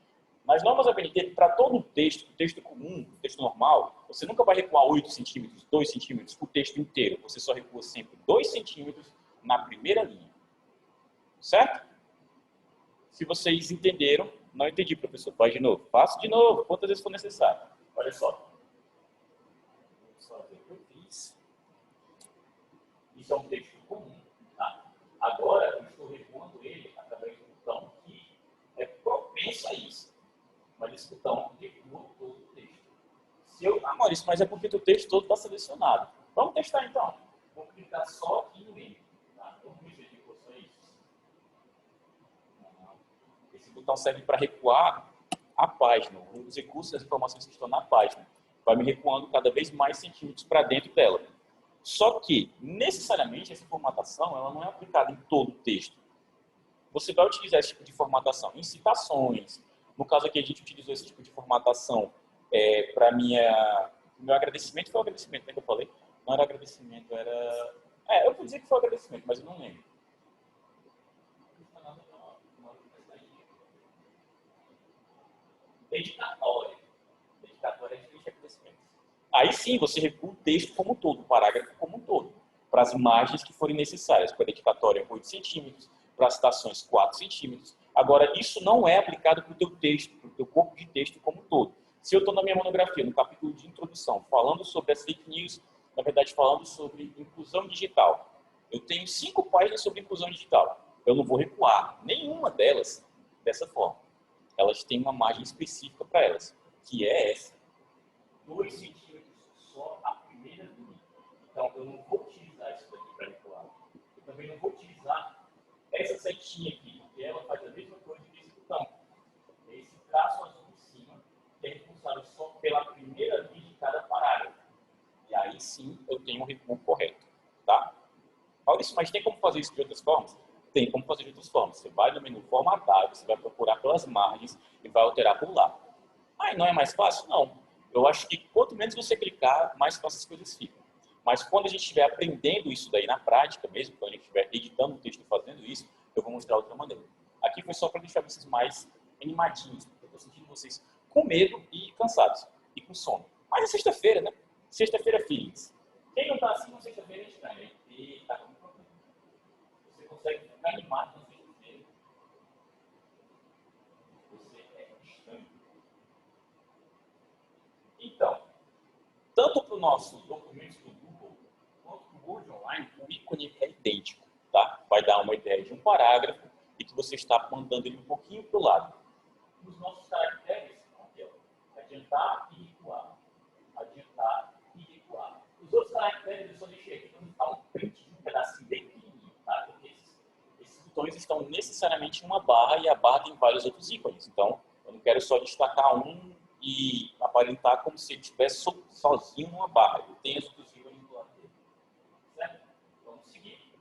Nas normas ABNT, para todo o texto comum, o texto normal, você nunca vai recuar 8 centímetros, 2 centímetros, o texto inteiro. Você só recua sempre 2 centímetros na primeira linha. Certo? Se vocês entenderam, não entendi, professor, faz de novo. Faço de novo, quantas vezes for necessário. Olha só. Vou só ver o que eu fiz. Isso é um texto comum. Tá? Agora, eu estou recuando ele através do botão que é propenso a isso. Mas esse botão recua todo o texto. Maurício, mas é porque o texto todo está selecionado. Vamos testar então. Vou clicar só aqui no meio. Tá? Vamos ver se ele recua só isso. Esse botão serve para recuar a página, os recursos e as informações que estão na página. Vai me recuando cada vez mais centímetros para dentro dela. Só que, necessariamente, essa formatação ela não é aplicada em todo o texto. Você vai utilizar esse tipo de formatação em citações. No caso aqui, a gente utilizou esse tipo de formatação para meu agradecimento. Foi o agradecimento, né, que eu falei? Não era agradecimento, era... eu vou dizer que foi agradecimento, mas eu não lembro. Dedicatória. Dedicatória é de agradecimento. Aí sim, você recua o texto como um todo, o parágrafo como um todo, para as margens que forem necessárias. Para a dedicatória, 8 centímetros, para as citações, 4 centímetros. Agora, isso não é aplicado para o teu texto, para o teu corpo de texto como um todo. Se eu estou na minha monografia, no capítulo de introdução, falando sobre as fake news, na verdade, falando sobre inclusão digital, eu tenho 5 páginas sobre inclusão digital. Eu não vou recuar nenhuma delas dessa forma. Elas têm uma margem específica para elas, que é essa. 2 centímetros só a primeira linha. Então, eu não vou utilizar isso daqui para recuar. Eu também não vou utilizar essa setinha aqui, porque ela faz a mesma coisa que esse botão. Esse traço azul em cima, que é responsável só pela primeira linha de cada parágrafo. E aí sim, eu tenho um recuo correto. Tá? Maurício, mas tem como fazer isso de outras formas? Tem como fazer de outras formas. Você vai no menu formatar, você vai procurar pelas margens e vai alterar por lá. Ah, não é mais fácil? Não. Eu acho que quanto menos você clicar, mais fácil as coisas ficam. Mas quando a gente estiver aprendendo isso daí na prática mesmo, quando a gente estiver editando o texto e fazendo isso, eu vou mostrar outra maneira. Aqui foi só para deixar vocês mais animadinhos, porque eu estou sentindo vocês com medo e cansados, e com sono. Mas é sexta-feira, né? Sexta-feira feliz. Quem não está assim na sexta-feira é estranho, né? E tá com problema. Você consegue ficar animado na sexta-feira. Você é estranho. Então, tanto para o nosso documento do Google, quanto para o Word Online, o ícone é idêntico. Tá? Vai dar uma ideia de um parágrafo e que você está mandando ele um pouquinho para o lado. Os nossos caracteres, aqui, ó, adiantar e recuar. Adiantar e recuar. Os outros caracteres eu só deixei aqui para não ficar um print de um pedacinho bem pequenininho. Tá? Porque esses botões estão necessariamente em uma barra e a barra tem vários outros ícones. Então, eu não quero só destacar um e aparentar como se ele estivesse sozinho numa barra. Ele tem as outras ícones do lado dele. Certo? Vamos seguir.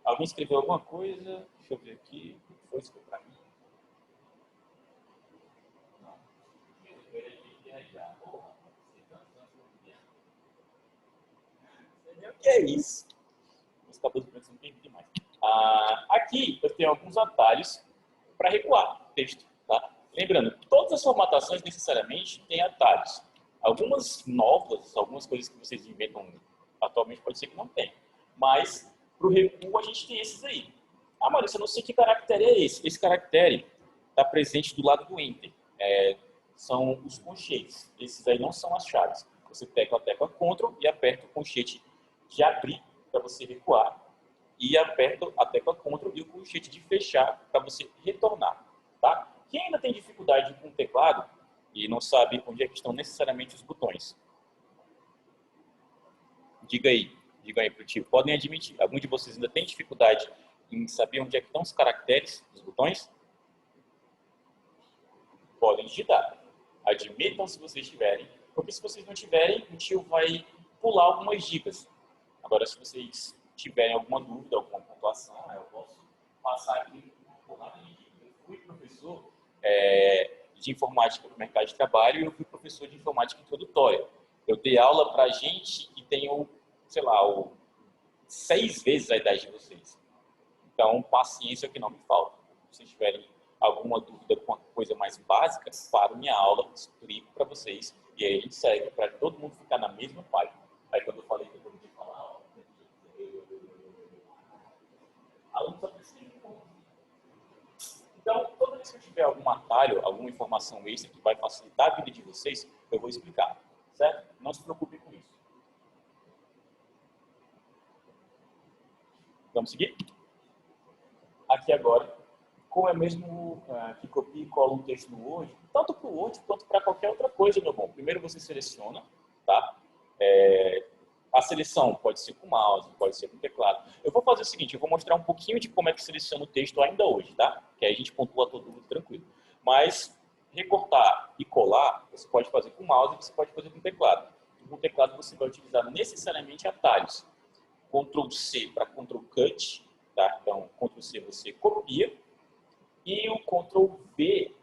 Alguém escreveu alguma coisa? Deixa eu ver aqui. O que foi escrito para mim? Não. O que é isso? Os cabelos brancos não tem demais. Aqui eu tenho alguns atalhos para recuar o texto. Tá? Lembrando, todas as formatações necessariamente têm atalhos. Algumas novas, algumas coisas que vocês inventam atualmente pode ser que não tenha. Mas para o recuo a gente tem esses aí. Ah, Maurício, eu não sei que caractere é esse. Esse caractere está presente do lado do Enter. São os conchetes. Esses aí não são as chaves. Você tecla a tecla Ctrl e aperta o conchete de abrir para você recuar e aperta a tecla Ctrl e o colchete de fechar para você retornar. Tá? Quem ainda tem dificuldade com o teclado e não sabe onde é que estão necessariamente os botões, diga aí para o tio. Podem admitir, algum de vocês ainda tem dificuldade em saber onde é que estão os caracteres dos botões? Podem digitar. Admitam se vocês tiverem, porque se vocês não tiverem, o tio vai pular algumas dicas. Agora, se vocês tiverem alguma dúvida, alguma pontuação, eu posso passar aqui por nada de dica. Eu fui professor de informática no mercado de trabalho e eu fui professor de informática introdutória. Eu dei aula para gente que tem, sei lá, 6 vezes a idade de vocês. Então, paciência que não me falta. Se vocês tiverem alguma dúvida com uma coisa mais básica, paro minha aula, explico para vocês e aí a gente segue para todo mundo ficar na mesma página. Aí quando eu falei que eu podia falar, aluno só precisa. Então, toda vez que eu tiver algum atalho, alguma informação extra que vai facilitar a vida de vocês, eu vou explicar, certo? Não se preocupe com isso. Vamos seguir? Aqui agora, como é mesmo que copia e cola um texto no Word, tanto para o Word quanto para qualquer outra coisa, meu bom. Primeiro você seleciona, tá? A seleção pode ser com mouse, pode ser com teclado. Eu vou fazer o seguinte, eu vou mostrar um pouquinho de como é que seleciona o texto ainda hoje, tá? Que aí a gente pontua todo mundo tranquilo. Mas recortar e colar, você pode fazer com mouse e você pode fazer com teclado. no teclado você vai utilizar necessariamente atalhos. Ctrl C para Ctrl Cut, tá? Então, Ctrl C você copia, e o Ctrl V,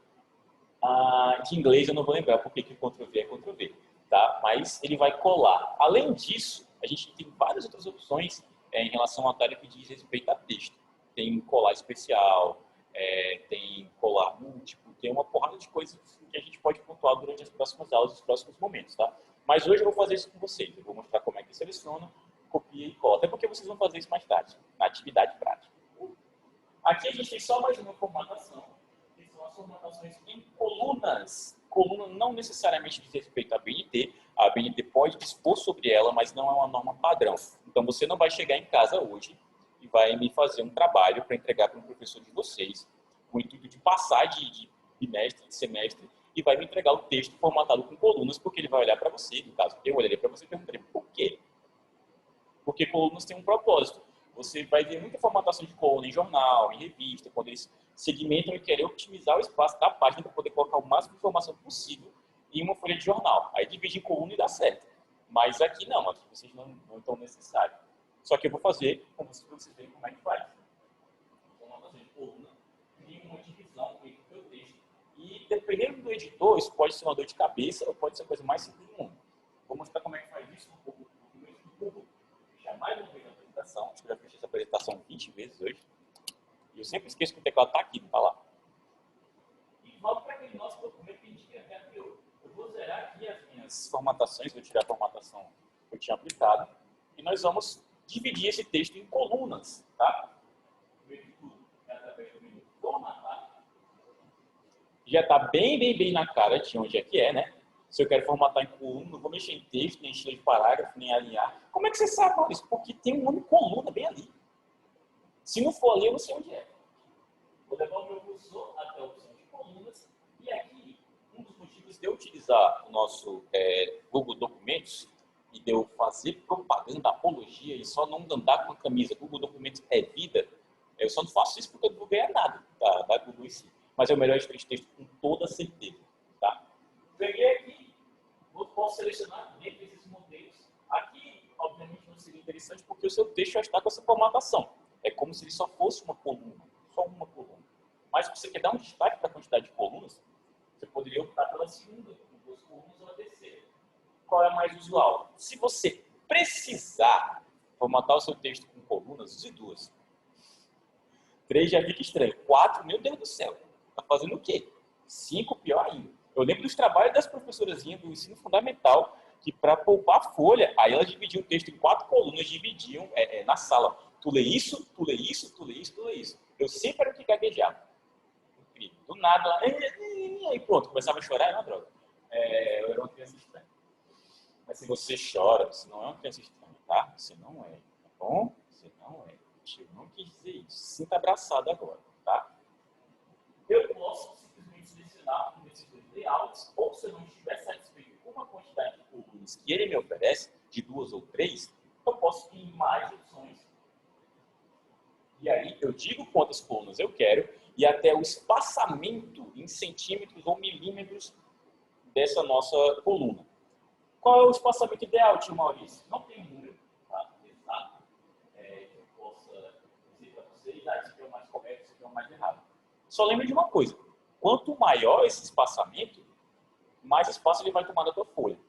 de inglês eu não vou lembrar porque que Ctrl V é Ctrl V, tá? Mas ele vai colar. Além disso, a gente tem várias outras opções em relação ao atalho que diz respeito a texto. Tem colar especial, tem colar múltiplo, tem uma porrada de coisas que a gente pode pontuar durante as próximas aulas, os próximos momentos, tá? Mas hoje eu vou fazer isso com vocês. Eu vou mostrar como é que seleciona, copia e cola. Até porque vocês vão fazer isso mais tarde, na atividade prática. Aqui a gente tem só mais uma formatação, que são as formatações em colunas. Coluna não necessariamente diz respeito à BNT. A BNT pode dispor sobre ela, mas não é uma norma padrão. Então você não vai chegar em casa hoje e vai me fazer um trabalho para entregar para um professor de vocês, com o intuito de passar de bimestre, de semestre, e vai me entregar o texto formatado com colunas, porque ele vai olhar para você, no caso, eu olharia para você e perguntaria por quê? Porque colunas têm um propósito. Você vai ver muita formatação de coluna em jornal, em revista, quando eles segmentam e querem otimizar o espaço da página para poder colocar o máximo de informação possível em uma folha de jornal. Aí divide em coluna e dá certo. Mas aqui não, aqui vocês não estão necessários. Só que eu vou fazer para vocês verem como é que faz. Formatação de coluna, cria uma divisão entre o teu texto. E dependendo do editor, isso pode ser uma dor de cabeça ou pode ser a coisa mais simples do mundo. Vou mostrar como é que faz isso um pouco no Google. Mais uma vez a apresentação, acho que eu já fiz essa apresentação 20 vezes hoje. E eu sempre esqueço que o teclado está aqui, não está lá. E volto para aquele nosso documento que a gente já criou. Eu vou zerar aqui as minhas formatações, vou tirar a formatação que eu tinha aplicado. E nós vamos dividir esse texto em colunas, tá? Primeiro de tudo, através do menu formatar. Já está bem na cara de onde é que é, né? Se eu quero formatar em coluna, não vou mexer em texto, nem estilo de parágrafo, nem alinhar. Como é que você sabe, Maurício? Porque tem um nome coluna bem ali. Se não for ali, eu não sei onde é. Vou levar o meu cursor até a opção de colunas. E aqui, um dos motivos de eu utilizar o nosso Google Documentos e de eu fazer propaganda, apologia e só não andar com a camisa Google Documentos é vida, eu só não faço isso porque eu não vou ganhar nada da Google em si. Mas é o melhor editor de texto com toda certeza. Tá? Peguei aqui, posso selecionar dentre esses modelos. Aqui, obviamente, não seria interessante porque o seu texto já está com essa formatação. É como se ele só fosse uma coluna, só uma coluna. Mas se você quer dar um destaque para a quantidade de colunas, você poderia optar pela segunda, com 2 colunas ou a terceira. Qual é a mais usual? Se você precisar formatar o seu texto com colunas, use 2. 3 já fica estranho. 4, meu Deus do céu. Está fazendo o quê? 5, pior ainda. Eu lembro dos trabalhos das professorazinhas do ensino fundamental, que para poupar folha, aí elas dividiam o texto em 4 colunas, dividiam na sala. Tu lê isso, tu lê isso, tu lê isso, tu lê isso. Eu sempre era o que gaguejava. Incrível. Do nada, lá, aí pronto, começava a chorar, não, droga. Eu era uma criança estranha. Mas se você chora, você não é uma criança estranha, tá? Você não é, tá bom? Você não é. Eu não quis dizer isso. Sinta abraçado agora, tá? Eu posso simplesmente selecionar um desses 2 layouts, ou se eu não estiver satisfeito com a quantidade de colunas que ele me oferece, de 2 ou 3, eu posso ir em mais opções. E aí eu digo quantas colunas eu quero e até o espaçamento em centímetros ou milímetros dessa nossa coluna. Qual é o espaçamento ideal, tio Maurício? Não tem um número, tá? Exato. Que eu possa dizer para vocês, esse aqui é o mais correto, esse aqui é o mais errado. Só lembre de uma coisa, quanto maior esse espaçamento, mais espaço ele vai tomar na tua folha.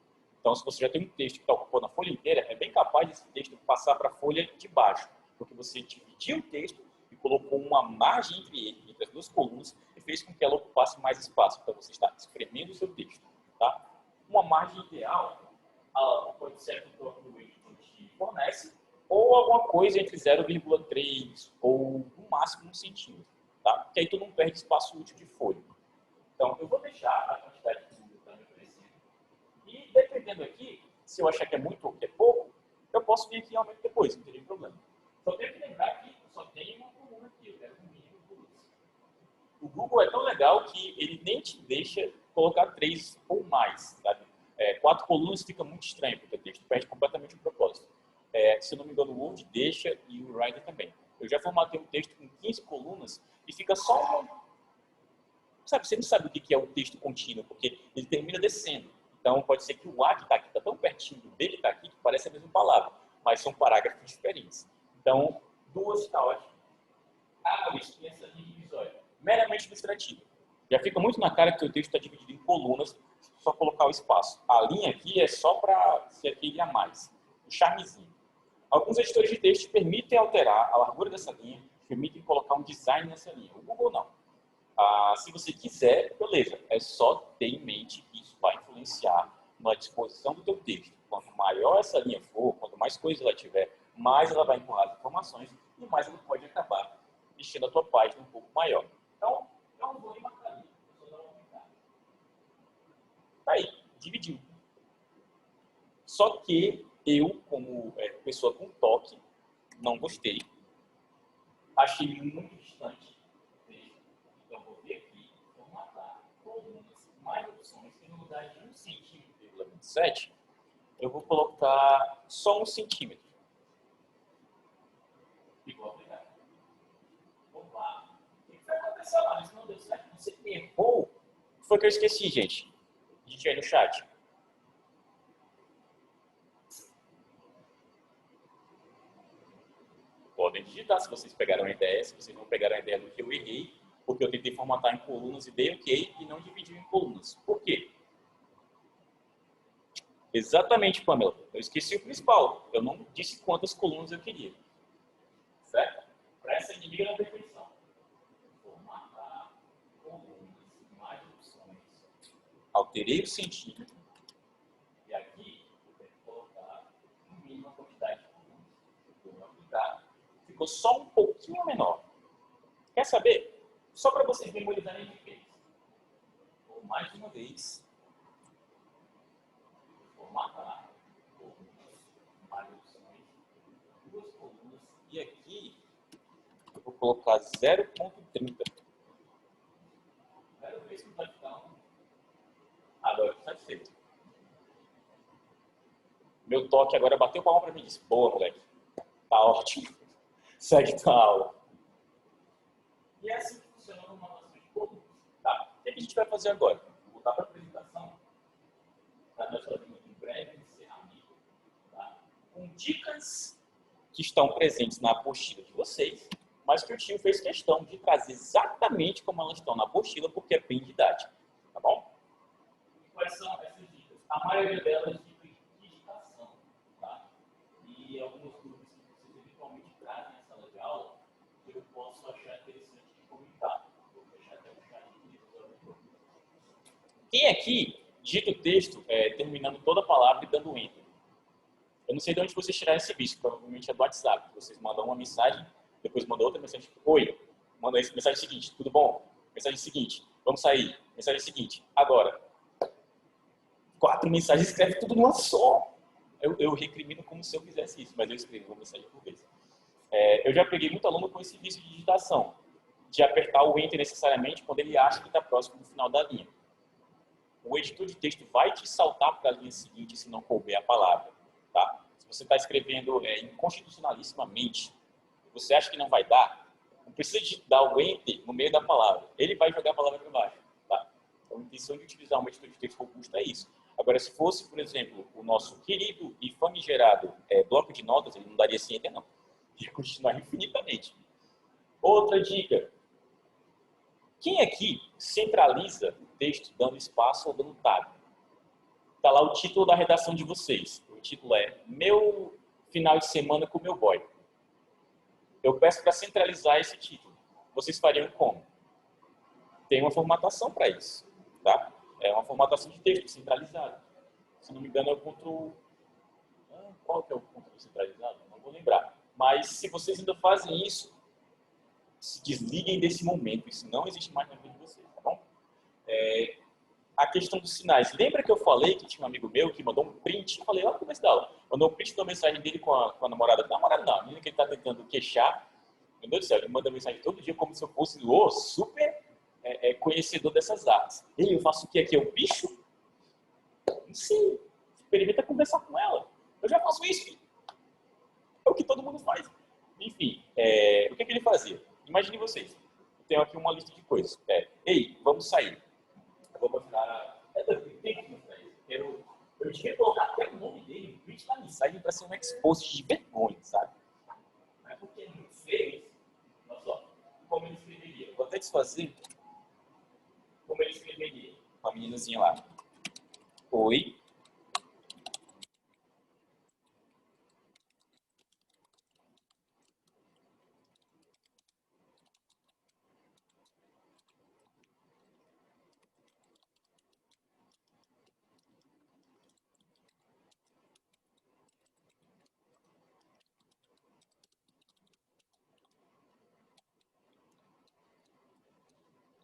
Então, se você já tem um texto que está ocupando a folha inteira, é bem capaz desse texto passar para a folha de baixo, porque você dividiu o texto e colocou uma margem entre as 2 colunas e fez com que ela ocupasse mais espaço. Então, você está espremendo o seu texto. Tá? Uma margem ideal pode ser a que o próprio editor te fornece, ou alguma coisa entre 0,3 ou no máximo 1 centímetro. Tá? Porque aí tu não perde espaço útil de folha. Então, eu vou deixar a quantidade que o está me oferecendo. E dependendo aqui, se eu achar que é muito ou que é pouco, eu posso vir aqui e aumentar depois, não teria problema. Só tenho que lembrar que só tem uma coluna aqui, eu quero no mínimo 2. O Google é tão legal que ele nem te deixa colocar 3 ou mais. Sabe? 4 colunas fica muito estranho, porque o texto perde completamente o propósito. Se eu não me engano, o Word deixa e o Writer também. Eu já formatei um texto com 15 colunas e fica só um... Sabe, você não sabe o que é o texto contínuo, porque ele termina descendo. Então, pode ser que o A que está aqui está tão pertinho do B que está aqui que parece a mesma palavra, mas são parágrafos diferentes. Então, 2 está ótimo. A listinha essa linha divisória, meramente ilustrativa. Já fica muito na cara que o texto está dividido em colunas, só colocar o espaço. A linha aqui é só para ser aquele a mais, o charmezinho. Alguns editores de texto permitem alterar a largura dessa linha, permitem colocar um design nessa linha. O Google não. Se você quiser, beleza. É só ter em mente que isso vai influenciar na disposição do teu texto. Quanto maior essa linha for, quanto mais coisa ela tiver, mais ela vai empurrar as informações e mais ela pode acabar deixando a tua página um pouco maior. Então, eu não vou nem marcar ali. Eu só dar uma pintada. Tá aí, dividiu. Só que eu, como pessoa com toque, não gostei. Achei muito distante. Então, vou vir aqui, formatar colunas, mais opções. E no lugar de 1,27 centímetro, eu vou colocar só 1 centímetro. Ficou aplicado. Opa! O que vai acontecer lá? Isso não deu certo. Você errou. O que foi que eu esqueci, gente? Digite aí no chat. Podem digitar se vocês pegaram a ideia, se vocês não pegaram a ideia do que eu errei, porque eu tentei formatar em colunas e dei OK e não dividi em colunas. Por quê? Exatamente, Pamela. Eu esqueci o principal. Eu não disse quantas colunas eu queria. Certo? Para essa inimiga da perfeição. Formatar, colunas, mais opções. Alterei o centímetro. E aqui eu tenho que colocar no mínimo a quantidade de colunas. Eu vou aplicar. Ficou só um pouquinho menor. Quer saber? Só para vocês memorizarem de vez. Vou mais uma vez. Formatar. Colunas. Mais opções. 2 colunas. E aqui eu vou colocar 0,30. Quero ver se não vai ficar um. Agora está satisfeito. Meu toque agora bateu palma para mim e disse: boa, moleque. Tá ótimo. Segue tua aula. E é assim que funciona uma nossa de colunas. Tá? O que a gente vai fazer agora? Vou voltar para a apresentação. Tá? Nós fazemos um breve encerramento. Tá? Com dicas que estão presentes na apostila de vocês, mas que o tio fez questão de trazer exatamente como elas estão na apostila, porque é bem didático. Tá bom? E quais são essas dicas? A maioria delas é de digitação. Tá? E alguns grupos que vocês eventualmente trazem na sala de aula, eu posso achar interessante de comentar. Vou deixar até o chat aqui. Quem aqui digita o texto terminando toda a palavra e dando enter? Eu não sei de onde vocês tiraram esse vício, provavelmente é do WhatsApp. Vocês mandam uma mensagem, depois mandam outra mensagem. Oi, manda essa mensagem seguinte, tudo bom? Mensagem seguinte, vamos sair. Mensagem seguinte, agora. 4 mensagens, escreve tudo numa só. Eu recrimino como se eu fizesse isso, mas eu escrevo uma mensagem por vez. Eu já peguei muito aluno com esse vício de digitação, de apertar o enter necessariamente quando ele acha que está próximo do final da linha. O editor de texto vai te saltar para a linha seguinte se não couber a palavra. Tá? Se você está escrevendo inconstitucionalissimamente, você acha que não vai dar, não precisa de dar o enter no meio da palavra. Ele vai jogar a palavra para baixo. Tá? Então, a intenção de utilizar um editor de texto robusto é isso. Agora, se fosse, por exemplo, o nosso querido e famigerado bloco de notas, ele não daria esse enter, não. Ia continuar infinitamente. Outra dica. Quem aqui centraliza o texto dando espaço ou dando tab? Está lá o título da redação de vocês. O título é Meu Final de Semana com Meu Boy. Eu peço para centralizar esse título. Vocês fariam como? Tem uma formatação para isso. Tá? É uma formatação de texto centralizada. Se não me engano, é o Ctrl... Qual que é o Ctrl centralizado? Não vou lembrar. Mas se vocês ainda fazem isso, se desliguem desse momento. Isso não existe mais na vida de vocês, tá bom? A questão dos sinais. Lembra que eu falei que tinha um amigo meu que mandou um print? Eu falei lá no começo da aula. Mandou um print da mensagem dele com a namorada. Namorada não, a menina que ele está tentando queixar. Meu Deus do céu, ele manda mensagem todo dia como se eu fosse o super conhecedor dessas artes. E eu faço o que aqui? É o bicho? Não sei. Experimenta conversar com ela. Eu já faço isso, filho. É o que todo mundo faz. Enfim, o que ele fazia? Imagine vocês. Eu tenho aqui uma lista de coisas. Ei, vamos sair. Eu vou mostrar. Tem que mostrar isso. Quero Eu tinha que colocar até o nome dele no print da mensagem para ser um expost de vergonha, sabe? Mas porque é muito feio isso. Olha só, como ele escreveria. Vou até desfazer como ele escreveria. Com a meninazinha lá. Oi.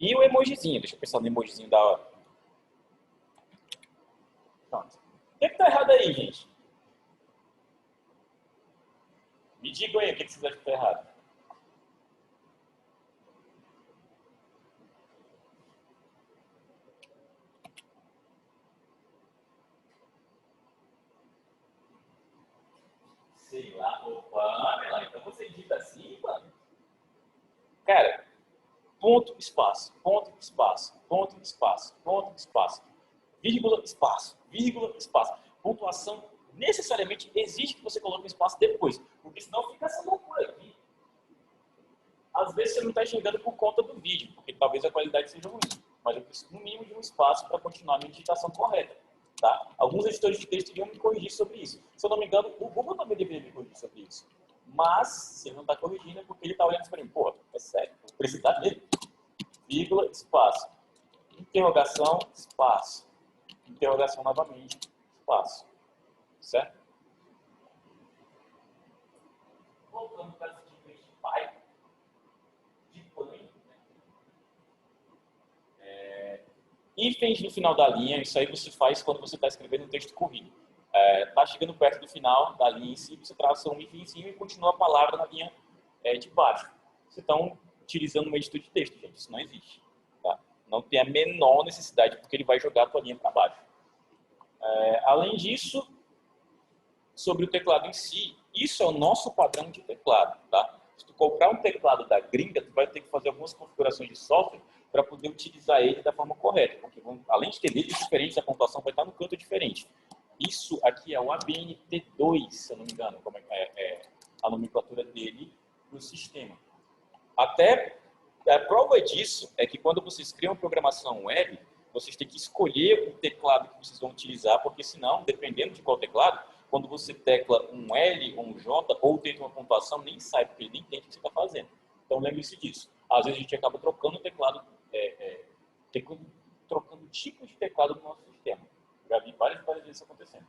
E o emojizinho. Deixa eu pensar no emojizinho da hora. Pronto. O que está errado aí, gente? Me digam aí o que vocês acham que está errado. Sei lá. Opa, então você digita assim, mano? Cara, ponto, espaço, ponto, espaço, ponto, espaço, ponto, espaço, vírgula, espaço, vírgula, espaço. Pontuação necessariamente exige que você coloque um espaço depois, porque senão fica essa loucura aqui. Às vezes você não está enxergando por conta do vídeo, porque talvez a qualidade seja ruim, mas eu preciso no mínimo de um espaço para continuar a minha digitação correta. Tá? Alguns editores de texto iriam me corrigir sobre isso. Se eu não me engano, o Google também deveria me corrigir sobre isso. Mas, se ele não está corrigindo, é porque ele está olhando para mim, pô, é sério, vou precisar dele. Vírgula, espaço. Interrogação, espaço. Interrogação novamente, espaço. Certo? Voltando para as dicas de Python, de plano, hífens no final da linha, isso aí você faz quando você está escrevendo um texto corrido. Está chegando perto do final da linha em si, você traça um hífenzinho e continua a palavra na linha de baixo. Vocês estão utilizando um editor de texto, gente, isso não existe. Tá? Não tem a menor necessidade, porque ele vai jogar a tua linha para baixo. Além disso, sobre o teclado em si, isso é o nosso padrão de teclado. Tá? Se tu comprar um teclado da gringa, tu vai ter que fazer algumas configurações de software para poder utilizar ele da forma correta, porque além de ter letras diferentes, a pontuação vai estar no canto diferente. Isso aqui é o ABNT2, se eu não me engano, como é a nomenclatura dele no sistema. Até a prova disso é que quando vocês criam programação web, vocês têm que escolher o teclado que vocês vão utilizar, porque senão, dependendo de qual teclado, quando você tecla um L ou um J ou tenta uma pontuação, nem sai, porque ele nem entende o que você está fazendo. Então lembre-se disso. Às vezes a gente acaba trocando o teclado, trocando tipos de teclado no nosso sistema. Já vi várias vezes isso acontecendo.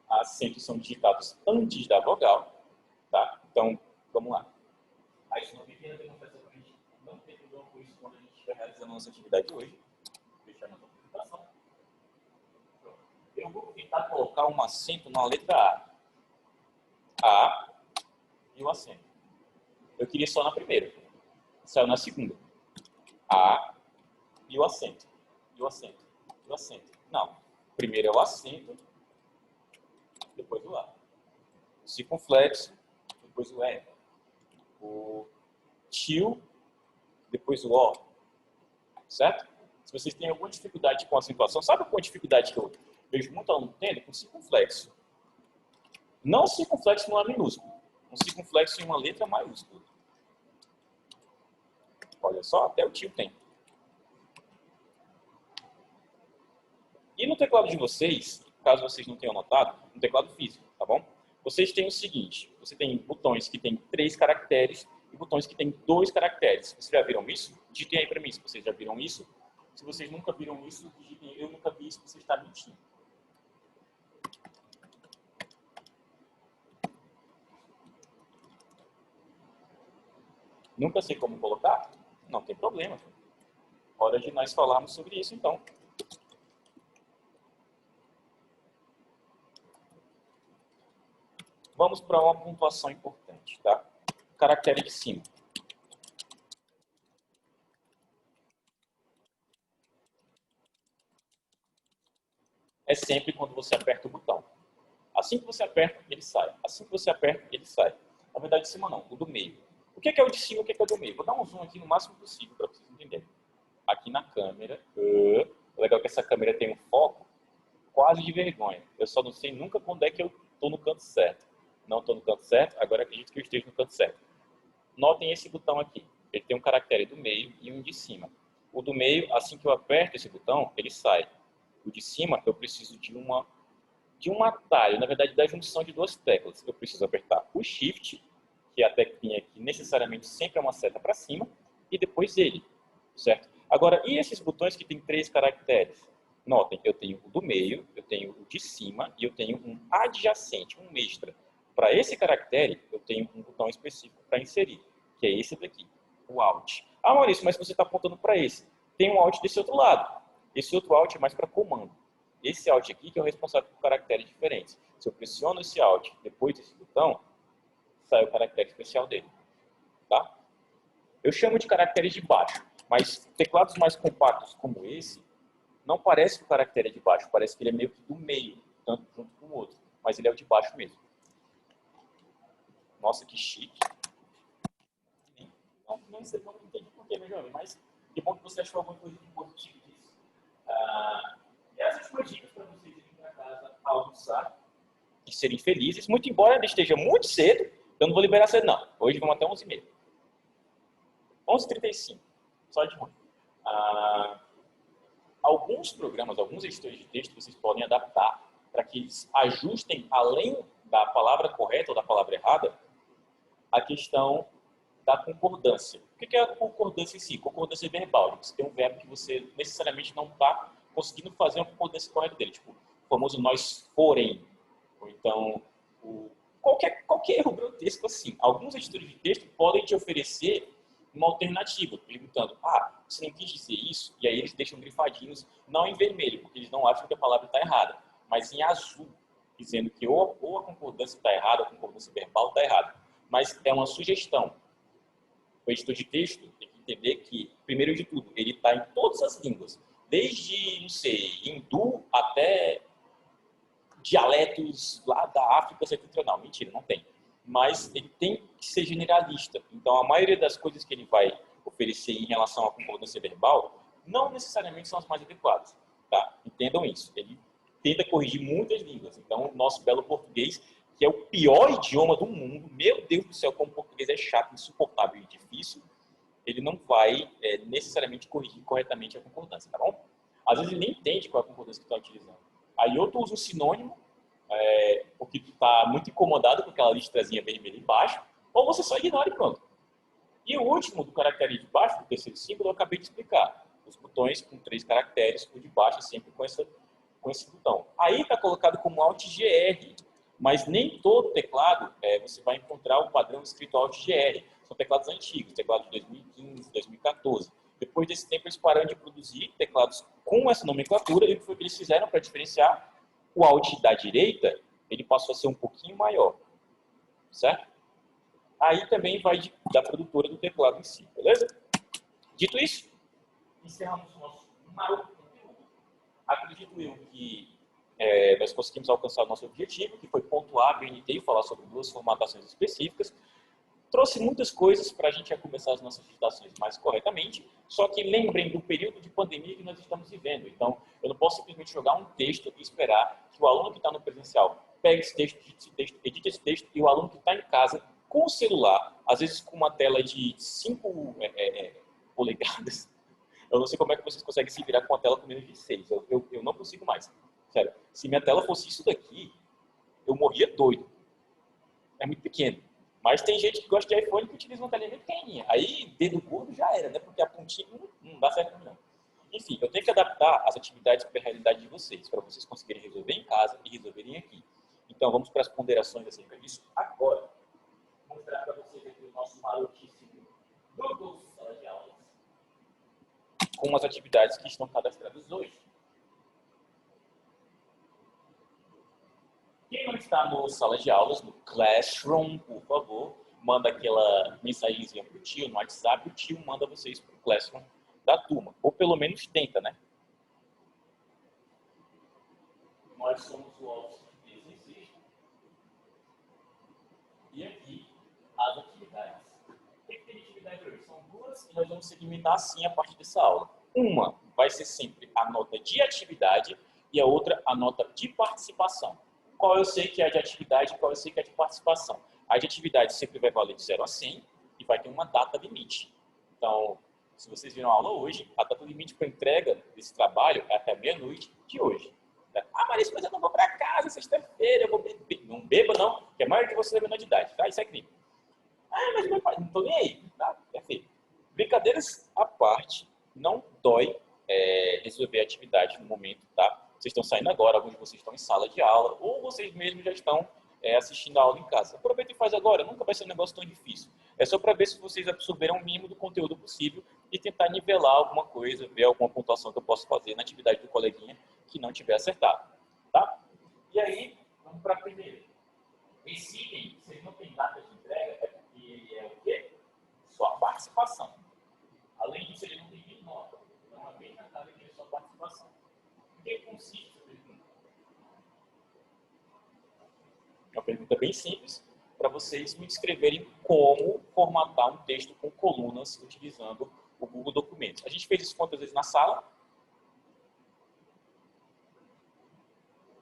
Acentos são digitados antes da vogal, tá? Então, vamos lá. Aí, se não pequena demonstração para a gente não ter problema com isso quando a gente estiver realizando a nossa atividade hoje. Fechar nossa apresentação. Eu vou tentar colocar um acento na letra A. A e o acento. Eu queria só na primeira. Saiu na segunda. A e o acento. E o acento. E o acento. Não. Primeiro é o acento, depois o A. O circunflexo, depois o E. O tio, depois o O. Certo? Se vocês têm alguma dificuldade com a acentuação, sabe qual a dificuldade que eu vejo muito aluno tendo? Com circunflexo. Não circunflexo numa minúsculo. Um circunflexo em uma letra maiúscula. Olha só, até o tio tem. E no teclado de vocês, caso vocês não tenham notado, no teclado físico, tá bom? Vocês têm o seguinte, você tem botões que têm 3 caracteres e botões que têm 2 caracteres. Vocês já viram isso? Digitem aí para mim se vocês já viram isso. Se vocês nunca viram isso, digitem eu nunca vi isso, você está mentindo. Nunca sei como colocar? Não tem problema. Hora de nós falarmos sobre isso, então. Vamos para uma pontuação importante, tá? Caractere de cima. É sempre quando você aperta o botão. Assim que você aperta, ele sai. Assim que você aperta, ele sai. Na verdade, de cima não, o do meio. O que é o de cima e o que é o do meio? Vou dar um zoom aqui no máximo possível para vocês entenderem. Aqui na câmera. O legal é que essa câmera tem um foco quase de vergonha. Eu só não sei nunca quando é que eu estou no canto certo. Não estou no canto certo, agora acredito que eu esteja no canto certo. Notem esse botão aqui. Ele tem um caractere do meio e um de cima. O do meio, assim que eu aperto esse botão, ele sai. O de cima, eu preciso de um atalho, na verdade, da junção de duas teclas. Eu preciso apertar o Shift, que é a teclinha que necessariamente sempre é uma seta para cima, e depois ele, certo? Agora, e esses botões que tem 3 caracteres? Notem, eu tenho o do meio, eu tenho o de cima e eu tenho um adjacente, um extra. Para esse caractere, eu tenho um botão específico para inserir, que é esse daqui, o Alt. Ah, Maurício, mas você está apontando para esse. Tem um Alt desse outro lado. Esse outro Alt é mais para comando. Esse Alt aqui que é o responsável por caracteres diferentes. Se eu pressiono esse Alt depois desse botão, sai o caractere especial dele. Tá? Eu chamo de caracteres de baixo, mas teclados mais compactos como esse, não parece que o caractere é de baixo, parece que ele é meio que do meio, tanto junto com o outro, mas ele é o de baixo mesmo. Nossa, que chique. Não sei, não entendi porquê, meu jovem, mas que bom que você achou alguma coisa de positivo disso. E essas são as dicas para vocês irem para casa almoçar e serem felizes, muito embora ele esteja muito cedo, eu não vou liberar cedo não. Hoje vamos até 11h30. 11h35, só de manhã. Alguns programas, alguns editores de texto, vocês podem adaptar para que eles ajustem, além da palavra correta ou da palavra errada, a questão da concordância. O que é a concordância em si? Concordância verbal. Você tem um verbo que você necessariamente não está conseguindo fazer uma concordância correta dele. Tipo, o famoso nós porém. Ou então, qualquer erro grotesco assim. Alguns editores de texto podem te oferecer uma alternativa, perguntando, você não quis dizer isso? E aí eles deixam grifadinhos, não em vermelho, porque eles não acham que a palavra está errada, mas em azul, dizendo que ou a concordância está errada, a concordância verbal está errada. Mas é uma sugestão. O editor de texto tem que entender que, primeiro de tudo, ele está em todas as línguas, desde, não sei, hindu até dialetos lá da África Setentrional. Mentira, não tem. Mas ele tem que ser generalista. Então, a maioria das coisas que ele vai oferecer em relação à concordância verbal não necessariamente são as mais adequadas. Tá? Entendam isso. Ele tenta corrigir muitas línguas. Então, o nosso belo português, que é o pior idioma do mundo, meu Deus do céu, como o português é chato, insuportável e difícil, ele não vai necessariamente corrigir corretamente a concordância, tá bom? Às vezes ele nem entende qual é a concordância que está utilizando. Aí ou tu usa um sinônimo, porque tu está muito incomodado com aquela listrazinha vermelha embaixo, ou você só ignora e pronto. E o último do caractere de baixo, do terceiro símbolo, eu acabei de explicar. Os botões com 3 caracteres, o de baixo é sempre com esse botão. Aí está colocado como Alt GR, mas nem todo teclado você vai encontrar o padrão escrito Alt GR. São teclados antigos, teclados de 2015, 2014. Depois desse tempo, eles pararam de produzir teclados com essa nomenclatura, e o que foi que eles fizeram para diferenciar? O Alt da direita, ele passou a ser um pouquinho maior, certo? Aí também vai da produtora do teclado em si, beleza? Dito isso, encerramos o nosso maroto conteúdo. Acredito eu que nós conseguimos alcançar o nosso objetivo, que foi pontuar a BNT e falar sobre 2 formatações específicas. Trouxe muitas coisas para a gente começar as nossas digitações mais corretamente, só que lembrem do período de pandemia que nós estamos vivendo. Então, eu não posso simplesmente jogar um texto e esperar que o aluno que está no presencial pegue esse texto, edite esse texto, e o aluno que está em casa com o celular, às vezes com uma tela de 5 polegadas, eu não sei como é que vocês conseguem se virar com uma tela com menos de 6. Eu não consigo mais. Sério, se minha tela fosse isso daqui, eu morria doido. É muito pequeno. Mas tem gente que gosta de iPhone que utiliza uma telinha bem pequenininha. Aí, dedo gordo já era, né? Porque a pontinha não dá certo não. Enfim, eu tenho que adaptar as atividades para a realidade de vocês, para vocês conseguirem resolver em casa e resolverem aqui. Então, vamos para as ponderações acerca disso agora. Vou mostrar para vocês aqui o nosso marotíssimo Google Sala de Aulas, com as atividades que estão cadastradas hoje. Quem não está no sala de aulas, no Classroom, por favor, manda aquela mensagenzinha para o tio no WhatsApp, o tio manda vocês para o Classroom da turma. Ou pelo menos tenta, né? Nós somos o Office de e aqui as atividades. O que tem de atividade hoje? São 2 e nós vamos segmentar assim a partir dessa aula. Uma vai ser sempre a nota de atividade e a outra a nota de participação. Qual eu sei que é a de atividade e qual eu sei que é a de participação. A de atividade sempre vai valer de 0 a 100 e vai ter uma data limite. Então, se vocês viram a aula hoje, a data limite para entrega desse trabalho é até meia-noite de hoje. Ah, Marisa, mas eu não vou para casa sexta-feira, eu vou beber. Não beba não, porque a maioria de vocês é menor de idade, tá? Isso é crime. Ah, mas meu pai, não tô nem aí, tá? Perfeito. Brincadeiras à parte, não dói resolver a atividade no momento, tá? Vocês estão saindo agora, alguns de vocês estão em sala de aula, ou vocês mesmos já estão assistindo a aula em casa. Aproveita e faz agora, nunca vai ser um negócio tão difícil. É só para ver se vocês absorveram o mínimo do conteúdo possível e tentar nivelar alguma coisa, ver alguma pontuação que eu posso fazer na atividade do coleguinha que não tiver acertado, tá? E aí, vamos para a primeira. Esse item, se ele não tem data de entrega, é porque ele é o quê? Sua participação. Além disso, ele não tem nem nota. Então, é bem na cara que é sua participação. Em que consiste essa pergunta? É uma pergunta bem simples para vocês me descreverem como formatar um texto com colunas utilizando o Google Documentos. A gente fez isso quantas vezes na sala?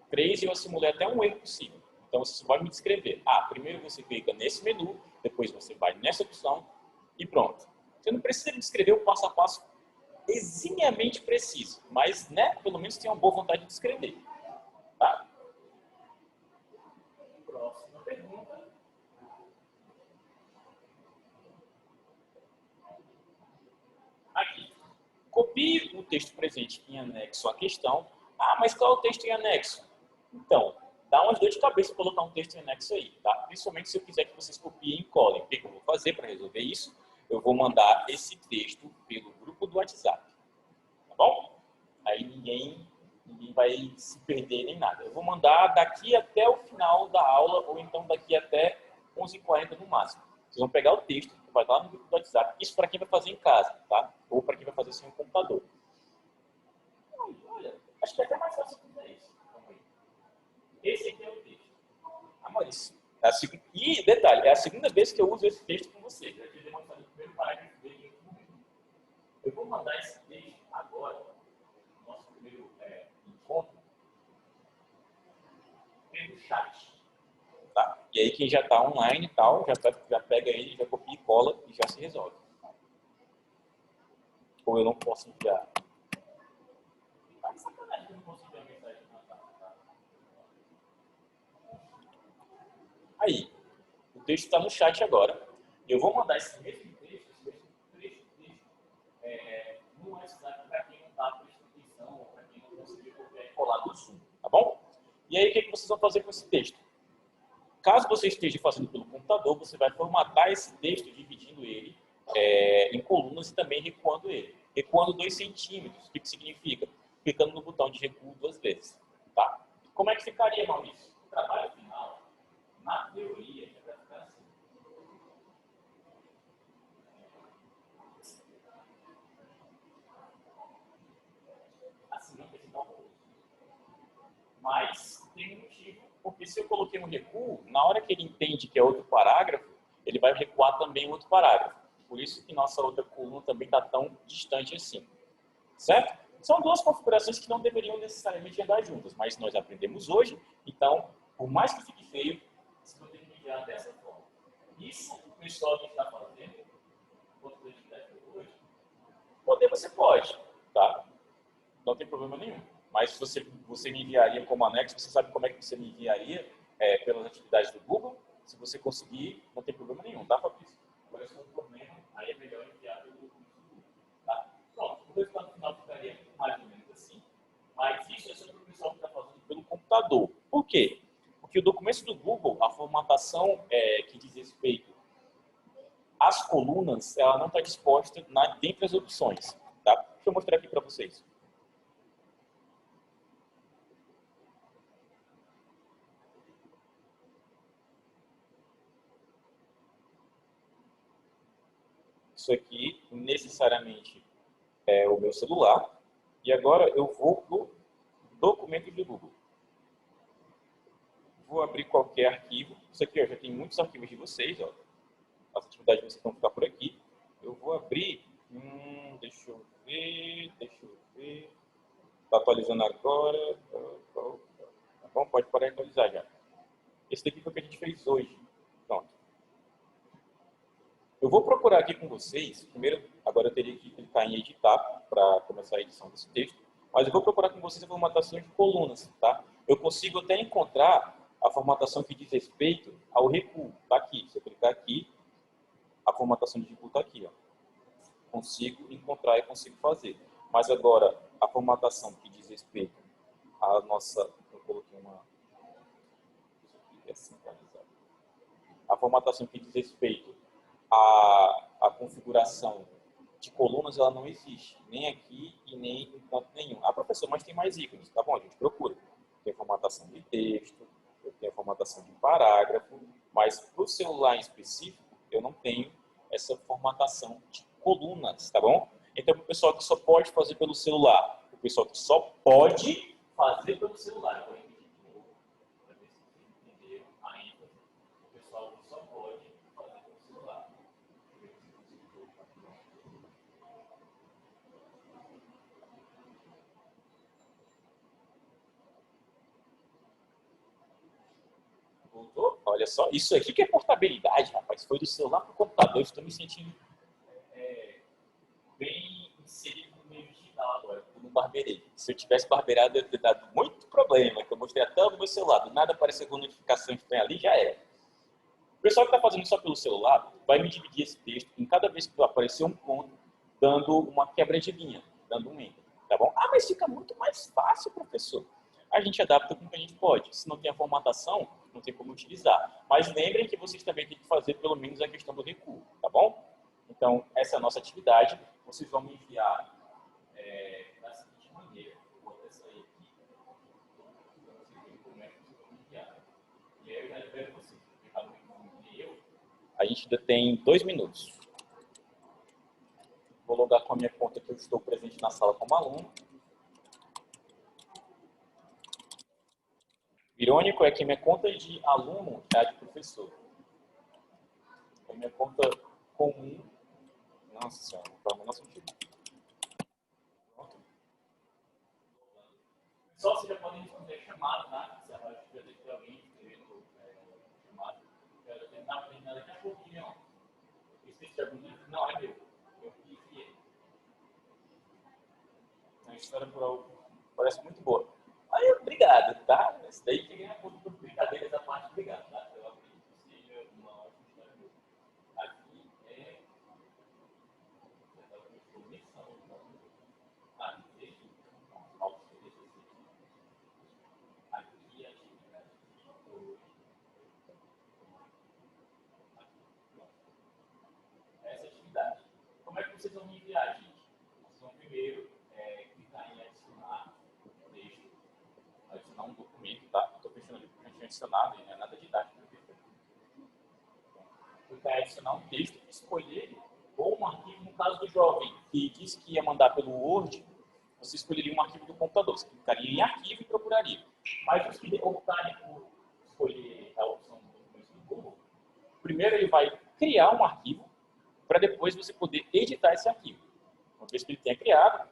3 e eu simulei até um erro possível. Então, você vai me descrever. Primeiro você clica nesse menu, depois você vai nessa opção e pronto. Você não precisa me descrever o passo a passo eximiamente preciso, mas, pelo menos tenha uma boa vontade de descrever. Tá? Próxima pergunta. Aqui. Copie o texto presente em anexo à questão. Mas qual é o texto em anexo? Então, dá umas dor de cabeça colocar um texto em anexo aí, tá? Principalmente se eu quiser que vocês copiem e colem. O que eu vou fazer para resolver isso? Eu vou mandar esse texto pelo grupo do WhatsApp, tá bom? Aí ninguém vai se perder nem nada. Eu vou mandar daqui até o final da aula, ou então daqui até 11h40 no máximo. Vocês vão pegar o texto, vai lá no grupo do WhatsApp. Isso para quem vai fazer em casa, tá? Ou para quem vai fazer sem um computador. Olha, acho que é até mais fácil fazer isso. Esse aqui é o texto. Maurício. E detalhe, é a segunda vez que eu uso esse texto com você. Já tinha demonstrado o primeiro parágrafo dele. Eu vou mandar esse texto agora, no nosso primeiro encontro, pelo chat. Tá? E aí quem já está online e tal, já pega ele, já copia e cola e já se resolve. Ou eu não posso enviar. Tá de sacanagem que eu não posso enviar mensagem. Aí, o texto está no chat agora. Eu vou mandar esse mesmo texto, no WhatsApp para quem não está prestando atenção, ou para quem não conseguiu copiar e colar no Zoom, tá bom? E aí, o que vocês vão fazer com esse texto? Caso você esteja fazendo pelo computador, você vai formatar esse texto, dividindo ele em colunas e também recuando ele. Recuando 2 centímetros. O que significa? Clicando no botão de recuo 2 vezes. Tá? Como é que ficaria, Maurício? O trabalho final, na teoria, já vai ficar assim. Assim não precisa dar um pouco. Mas tem um motivo, porque se eu coloquei um recuo, na hora que ele entende que é outro parágrafo, ele vai recuar também outro parágrafo. Por isso que nossa outra coluna também está tão distante assim. Certo? São duas configurações que não deveriam necessariamente andar juntas, mas nós aprendemos hoje, então, por mais que fique feio, você vai ter que enviar dessa forma. Isso o pessoal que está fazendo, quanto atividade hoje, poder você pode, tá? Não tem problema nenhum. Mas se você me enviaria como anexo, você sabe como é que você me enviaria pelas atividades do Google? Se você conseguir, não tem problema nenhum, tá, Fabrício? Agora, se for um problema, aí é melhor enviar pelo Google. Tá? Pronto, o resultado final ficaria mais ou menos assim. Mas isso é só para o pessoal que está fazendo pelo computador. Por quê? Porque o documento do Google, a formatação que diz respeito às colunas, ela não está disposta dentre as opções. Tá? Deixa eu mostrar aqui para vocês. Isso aqui necessariamente é o meu celular. E agora eu vou no documento do Google. Vou abrir qualquer arquivo. Isso aqui já tem muitos arquivos de vocês. Ó. As atividades de vocês vão ficar por aqui. Eu vou abrir. Deixa eu ver. Está atualizando agora. Tá bom? Pode parar de atualizar já. Esse daqui foi o que a gente fez hoje. Pronto. Eu vou procurar aqui com vocês. Primeiro, agora eu teria que clicar em editar para começar a edição desse texto. Mas eu vou procurar com vocês a formatação de colunas, tá? Eu consigo até encontrar a formatação que diz respeito ao recuo. Está aqui. Se eu clicar aqui, a formatação de recuo está aqui, ó. Consigo encontrar e consigo fazer. Mas agora, a formatação que diz respeito à nossa... Eu coloquei uma... A formatação que diz respeito à configuração de colunas, ela não existe. Nem aqui e nem em canto nenhum. Ah, professor, mas tem mais ícones. Tá bom, a gente procura. Tem formatação de texto, tem a formatação de parágrafo, mas para o celular em específico, eu não tenho essa formatação de colunas, tá bom? Então, para o pessoal que só pode fazer pelo celular, o pessoal que só pode fazer pelo celular, eu vou repetir de novo, para ver se vocês entenderam ainda, o pessoal que só pode fazer pelo celular. Voltou? Olha só, isso aqui que é portabilidade, rapaz, foi do celular para o computador, estou me sentindo bem inserido no meio digital agora, no barbeirei. Se eu tivesse barbeirado, eu teria dado muito problema, que eu mostrei até no meu celular, do nada apareceu uma notificação que tem ali, já era. O pessoal que está fazendo só pelo celular vai me dividir esse texto em cada vez que aparecer um ponto, dando uma quebra de linha, dando um enter, tá bom? Ah, mas fica muito mais fácil, professor. A gente adapta com o que a gente pode. Se não tem a formatação, não tem como utilizar. Mas lembrem que vocês também têm que fazer pelo menos a questão do recuo, tá bom? Então, essa é a nossa atividade. Vocês vão me enviar da seguinte maneira. Eu vou até sair aqui. Para vocês verem como é que vocês vão me enviar. E aí eu já libero vocês. A gente ainda tem 2 minutos. Vou logar com a minha conta que eu estou presente na sala como aluno. Irônico é que minha conta de aluno é a de professor. A minha conta comum... Nossa senhora, não faz o menor sentido. Pronto. Só vocês já podem responder a chamada, tá? Se a rádio já deixou alguém escrevendo chamada. Eu quero terminar daqui a pouquinho, ó. Esse texto de argumento não é meu. Eu enviei. A história por algo parece muito boa. Aí, obrigado, tá? Esse daí que ganha ponto por brincadeira da parte, obrigado, tá? Eu acredito que seja uma ótima história boa. Aqui é... Aqui é a atividade. Essa atividade. Como é que vocês vão me enviar, gente? Vocês vão primeiro clicar em adicionar o texto, adicionar um documento, tá? Estou fechando ali porque eu tinha adicionado, não é nada didático. Clicar em adicionar um texto, escolher ou um arquivo, no caso do jovem, que disse que ia mandar pelo Word, você escolheria um arquivo do computador. Você clicaria em arquivo e procuraria. Mas os que optarem por escolher a opção do Google, primeiro ele vai criar um arquivo para depois você poder editar esse arquivo. Uma vez que ele tenha criado,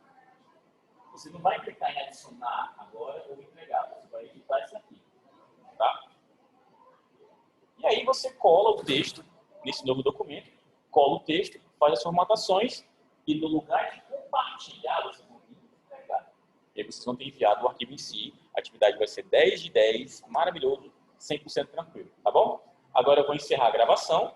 você não vai clicar em adicionar agora ou entregar, você vai editar esse arquivo. Tá? E aí você cola o texto nesse novo documento, cola o texto, faz as formatações e no lugar de compartilhar, você vai entregar. E aí vocês vão ter enviado o arquivo em si, a atividade vai ser 10 de 10, maravilhoso, 100% tranquilo, tá bom? Agora eu vou encerrar a gravação.